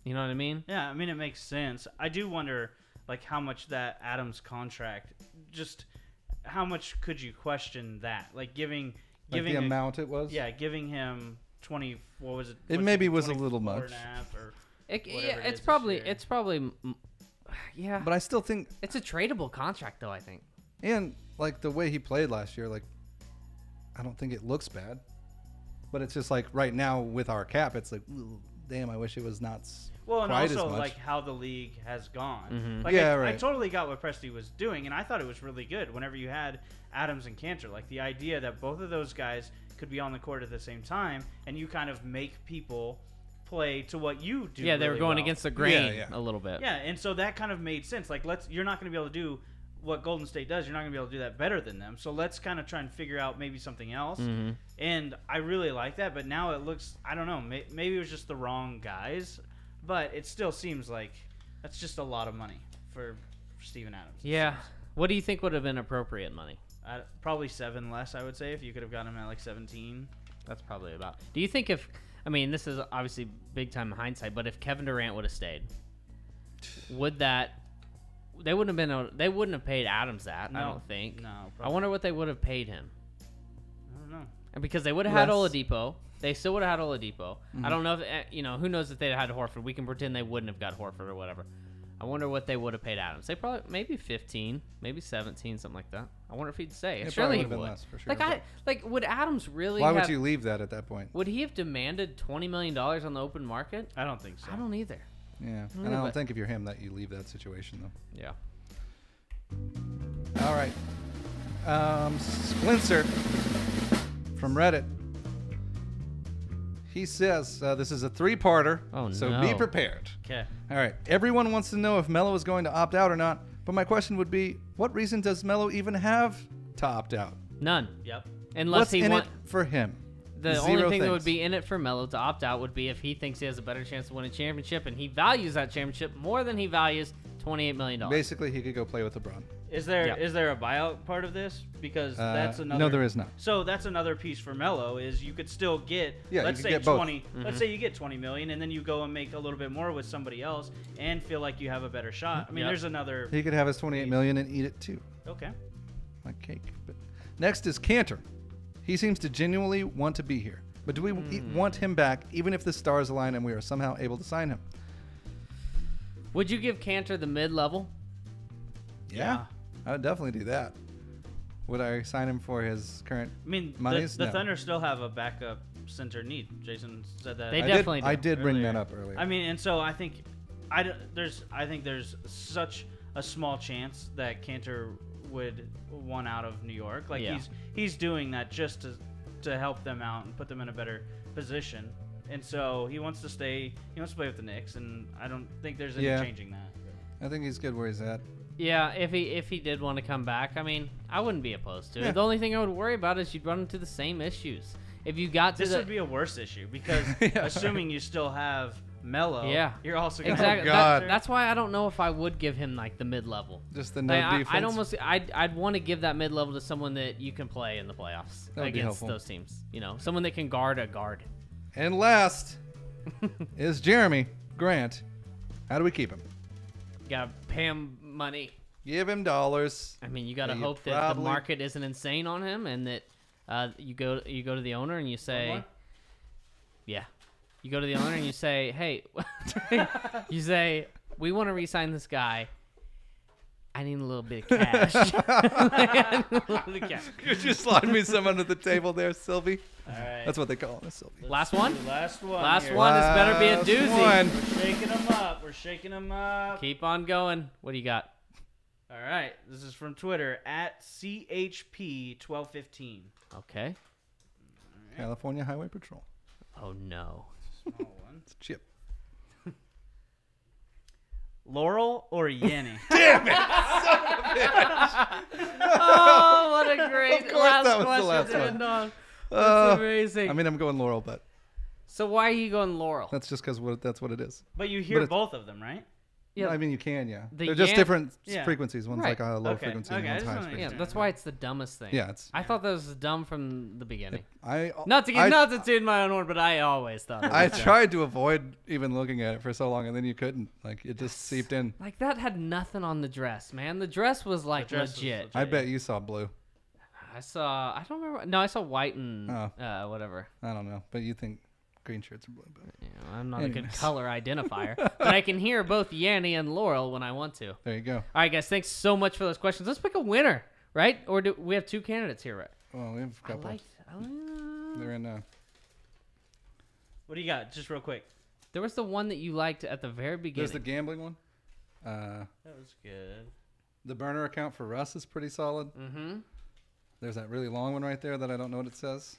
You know what I mean? Yeah, I mean, it makes sense. I do wonder, like, how much that Adams contract, just how much could you question that? Like, giving like the amount it was. Yeah, giving him 20. What was it? It what's maybe he- was a little 24 much. and a half or It's whatever it is this probably year. yeah. But I still think, It's a tradable contract, though. I think. and like the way he played last year, like I don't think it looks bad. But it's just like right now with our cap, it's like, ooh, damn, I wish it was not Well, and quite also as much. like how the league has gone. Mm-hmm. Like, Yeah, I right. totally got what Presti was doing, and I thought it was really good. Whenever you had Adams and Cantor, like the idea that both of those guys could be on the court at the same time, and you kind of make people play to what you do. Yeah, they were really going well. against the grain Yeah. a little bit. Yeah, and so that kind of made sense. Like, you're not going to be able to do what Golden State does. You're not going to be able to do that better than them. So let's kind of try and figure out maybe something else. Mm-hmm. And I really like that, but now it looks, I don't know, maybe it was just the wrong guys, but it still seems like that's just a lot of money for Steven Adams. Yeah. What do you think would have been appropriate money? Probably 7 less, I would say, if you could have gotten him at like 17. That's probably about. Do you think if, I mean, this is obviously big time hindsight, but if Kevin Durant would have stayed, would that, they wouldn't have paid Adams that, I No. don't think. No, I probably. wonder what they would have paid him. I don't know. And because they would have had Less. Oladipo. They still would have had Oladipo. I don't know if, who knows if they'd had Horford. We can pretend they wouldn't have got Horford or whatever. I wonder what they would have paid Adams. They probably, maybe 15, maybe 17, something like that. I wonder if he'd stay. It Surely probably he would've been would. less, for sure, Would Adams really Why would have, you leave that at that point? would he have demanded $20 million on the open market? I don't think so. I don't either. Yeah, and Yeah, I don't but- think if you're him that you leave that situation though. Yeah. All right. Splinter from Reddit. He says this is a 3-parter, Oh, so no. be prepared. Okay. All right. Everyone wants to know if Melo is going to opt out or not, but my question would be, what reason does Melo even have to opt out? None. Yep. Unless What's he in want it for him? the Zero only thing that things. would be in it for Melo to opt out would be if he thinks he has a better chance to win a championship and he values that championship more than he values $28 million. Basically, he could go play with LeBron. Is there Yeah. a buyout part of this? Because that's another. No, there is not. So that's another piece for Melo is you could still get. Yeah, you let's could say get both. 20. Let's say you get 20 million, and then you go and make a little bit more with somebody else, and feel like you have a better shot. I mean, Yep. there's another. He could have his $28 million and eat it too, Okay. like cake. But next is Cantor. He seems to genuinely want to be here, but do we want him back, even if the stars align and we are somehow able to sign him? Would you give Cantor the mid-level? Yeah, I would definitely do that. Would I sign him for his current? I mean, Monies? the No. Thunder still have a backup center need. Jason said that. They I definitely did. I do. did bring earlier. that up earlier. I mean, and so I think there's such a small chance that Cantor would want out of New York. Like Yeah. he's doing that just to help them out and put them in a better position. And so he wants to stay. He wants to play with the Knicks, and I don't think there's any Yeah. changing that. I think he's good where he's at. Yeah, if he did want to come back, I mean, I wouldn't be opposed to it. Yeah. The only thing I would worry about is you'd run into the same issues. If you got to This the would be a worse issue because Yeah. assuming you still have Melo, Yeah. you're also gonna exactly Oh, God. that's why I don't know if I would give him like the mid-level. Just the no Like, defense. I'd want to give that mid-level to someone that you can play in the playoffs That would be against helpful. those teams. You know, someone that can guard a guard. And last is Jeremy Grant. How do we keep him? Got to pay him money. Give him dollars. I mean, you got to Yeah, you hope that the probably- market isn't insane on him, and that you go to the owner and you say, more? yeah, you go to the owner and you say, hey, you say, we want to re-sign this guy. I need a little bit of cash. I need a little bit of cash. Could you slide me some under the table there, Sylvie? All right. That's what they call him, Sylvie. Last one? Last one. Last here. one. This better be a Last doozy. one. We're shaking them up. We're shaking them up. Keep on going. What do you got? All right. This is from Twitter at CHP1215. Okay. California Highway Patrol. Oh, no. Small one. It's Chip. Laurel or Yanni? Oh, what a great Of course last that was the question last to one. end on. That's amazing. I mean, I'm going Laurel, but So why are you going Laurel? that's just because that's what it is. But you hear But it's- both of them, right? Yeah. I mean, you can, yeah. The They're just Yan- different Yeah. frequencies. One's Right. like a low Okay. frequency, Okay, I and one's just high wanna- frequency. Yeah, that's why it's the dumbest thing. Yeah, it's. I thought that was dumb from the beginning. I Not to get I- not to toot my own horn, but I always thought it I was dumb. tried to avoid even looking at it for so long, and then you couldn't. Like it just seeped in. Like that had nothing on the dress, man. The dress was like dress was legit. legit. I bet you saw blue. I saw. I don't remember. No, I saw white and Oh. whatever. I don't know, but you think green shirts are blue. But You know, I'm not a good Anyways. color identifier, but I can hear both Yanni and Laurel when I want to. there you go. All right, guys. Thanks so much for those questions. Let's pick a winner, right? Or do we have two candidates here, right? Well, we have a couple. They're in. What do you got? Just real quick. There was the one that you liked at the very beginning. There's the gambling one. That was good. The burner account for Russ is pretty solid. Mm-hmm. There's that really long one right there that I don't know what it says.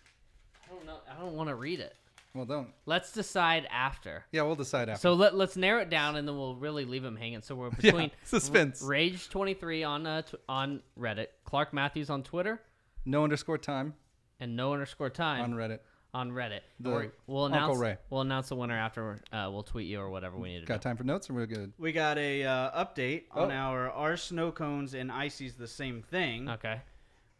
don't know. I don't want to read it. Well, don't. Let's decide after. Yeah, we'll decide after. So let's narrow it down, and then we'll really leave him hanging. So we're between suspense. Rage23 on Reddit, Clark Matthews on Twitter, No_time and No_time on Reddit. On Reddit. The We'll Uncle announce. Ray. We'll announce the winner after. We'll tweet you or whatever we need to do. Got time for notes, or we're good? We got a update on Oh. our snow cones and ices the same thing. Okay.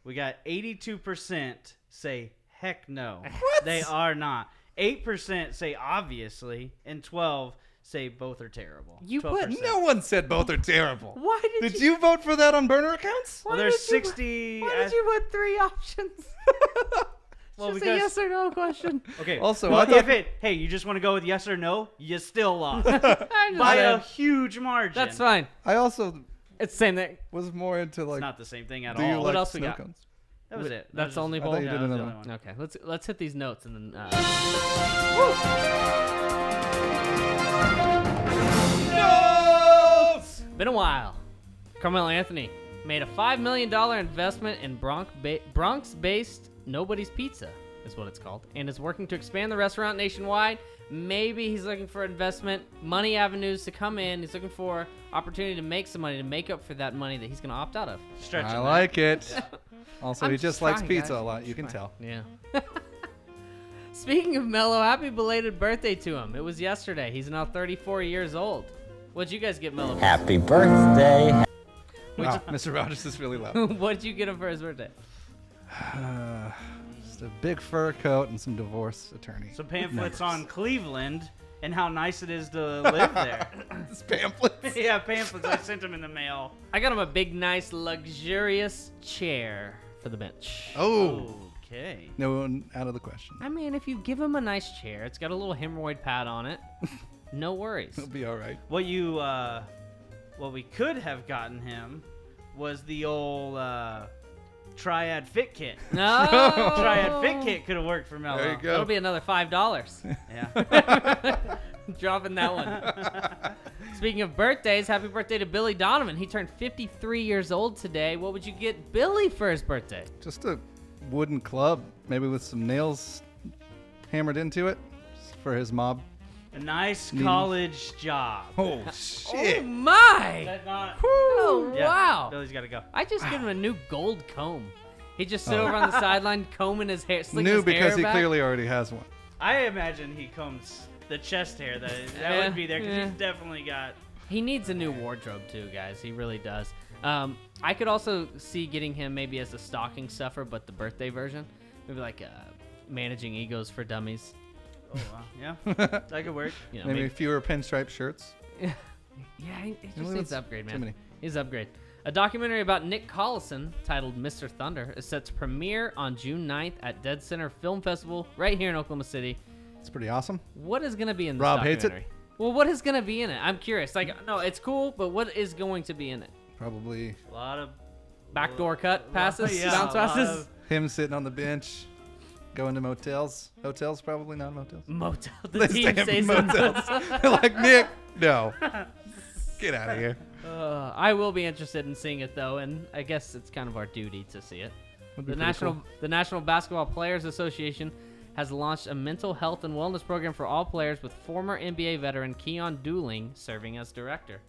We got 82% say heck no. They are not. 8% say obviously, and 12 say both are terrible. You put 12%. No one said both are terrible. Why Did you vote for that on burner accounts? Well, there's 60. Why did you put 3 options? Well, Just a because yes or no question. okay. Also, well, I thought- hey, you just want to go with yes or no, you still lost I'm just by a saying. huge margin. That's fine. I also It's the same thing. was more into It's like, not the same thing at do you all. What like else we snow got? cones? That was it. That's the only I thought poll. you Yeah, did that was the another only one. Okay, let's hit these notes and then. Been a while. Carmelo Anthony made a $5 million investment in Bronx-based Nobody's Pizza, is what it's called, and is working to expand the restaurant nationwide. Maybe he's looking for investment, money avenues to come in. He's looking for opportunity to make some money to make up for that money that he's going to opt out of. Stretching I that. like it. Also, I'm he just just likes trying, pizza guys. a lot. You can tell. Yeah. Speaking of Melo, happy belated birthday to him. It was yesterday. He's now 34 years old. What'd you guys get Melo? Happy birthday. Wow, Mr. Rogers is really loud. What'd you get him for his birthday? Just a big fur coat and some divorce attorney. Some pamphlets numbers. on Cleveland and how nice it is to live there. This pamphlets. Yeah, pamphlets. I sent them in the mail. I got him a big, nice, luxurious chair for the bench. Oh, Okay. no one out of the question. I mean, if you give him a nice chair, it's got a little hemorrhoid pad on it. No worries. It'll be all right. What we could have gotten him was the old Triad Fit Kit. No. Triad Fit Kit could have worked for Melo. There you go. That'll be another $5. Yeah. Dropping that one. Speaking of birthdays, happy birthday to Billy Donovan. He turned 53 years old today. What would you get Billy for his birthday? Just a wooden club, maybe with some nails hammered into it for his mob. A nice Neat. college job. Oh, Oh shit. my! That not, Oh yeah, wow! Billy's got to go. I just give him a new gold comb. He just sit over on the sideline combing his hair, slicking New his hair because he back. clearly already has one. I imagine he combs the chest hair. That Yeah, would be there because yeah. he's definitely got. He needs a new wardrobe too, guys. He really does. I could also see getting him maybe as a stocking stuffer, but the birthday version. Maybe like managing egos for dummies. Oh wow, yeah, that could work. You know, Maybe fewer pinstripe shirts. Yeah, he just Well, needs that's to upgrade, too man. many. He's upgrade. A documentary about Nick Collison titled Mr. Thunder is set to premiere on June 9th at Dead Center Film Festival right here in Oklahoma City. It's pretty awesome. What is going to be in this Rob hates it. documentary? Well, what is going to be in it? I'm curious. Like, no, it's cool, but what is going to be in it? Probably A lot of Backdoor cut passes? yeah, Bounce a lot passes? of- him sitting on the bench, going to motels. Hotels, probably not motels. Motel. The They team stay in stays in motels. Like, Nick, no. Get out of here. I will be interested in seeing it, though, and I guess it's kind of our duty to see it. Would be The pretty cool. National Basketball Players Association has launched a mental health and wellness program for all players, with former NBA veteran Keon Dooling serving as director.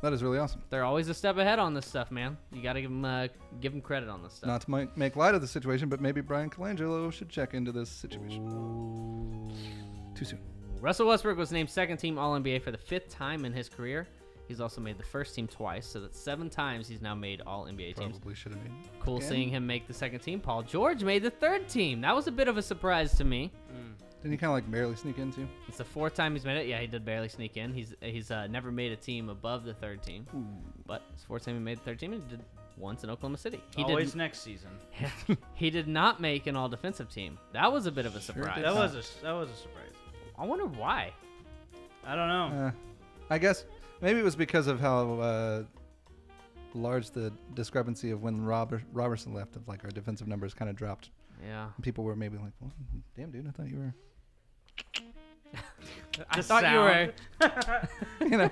That is really awesome. They're always a step ahead on this stuff, man. You got to give them credit on this stuff. Not to make light of the situation, but maybe Brian Colangelo should check into this situation. Too soon. Russell Westbrook was named second team All-NBA for the 5th time in his career. He's also made the first team twice, so that's 7 times he's now made All-NBA teams. Probably should have made. Cool again. seeing him make the second team. Paul George made the 3rd team. That was a bit of a surprise to me. Didn't he kind of like barely sneak into? It's the 4th time he's made it. Yeah, he did barely sneak in. He's never made a team above the 3rd team. But it's the 4th time he made the 3rd team, and he did once in Oklahoma City. He always did, next season. he did not make an all-defensive team. That was a bit of a surprise. did. That was a surprise. I wonder why. I don't know. I guess maybe it was because of how large the discrepancy of when Robertson left. Of like our defensive numbers kind of dropped. Yeah. People were maybe like, well, "Damn, dude, I thought you were." I The thought you were. sound. You know,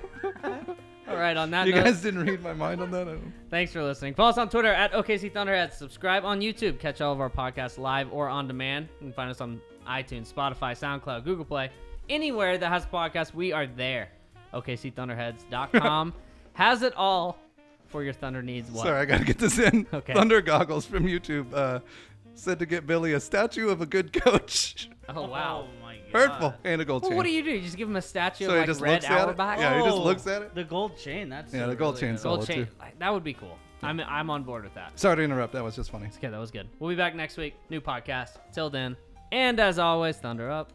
All right, on that You note, guys didn't read my mind on that. thanks for listening. Follow us on Twitter at OKC Thunderheads. Subscribe on YouTube. Catch all of our podcasts live or on demand. You can find us on iTunes, Spotify, SoundCloud, Google Play. Anywhere that has podcasts, we are there. OKCThunderheads.com has it all for your Thunder needs. What? Sorry, I got to get this in. Okay. Thunder Goggles from YouTube said to get Billy a statue of a good coach. Oh, wow. Oh my god. Hurtful. And a gold Well, chain. what do? You just give him a statue So of he like just Red looks at it? Auerbach? Yeah, he just Oh, looks at it. The gold chain. That's Yeah, the gold chain's good. Gold solid, chain. too. That would be cool. I'm on board with that. Sorry to interrupt. That was just funny. Okay, that was good. We'll be back next week. New podcast. Till then. And as always, Thunder up.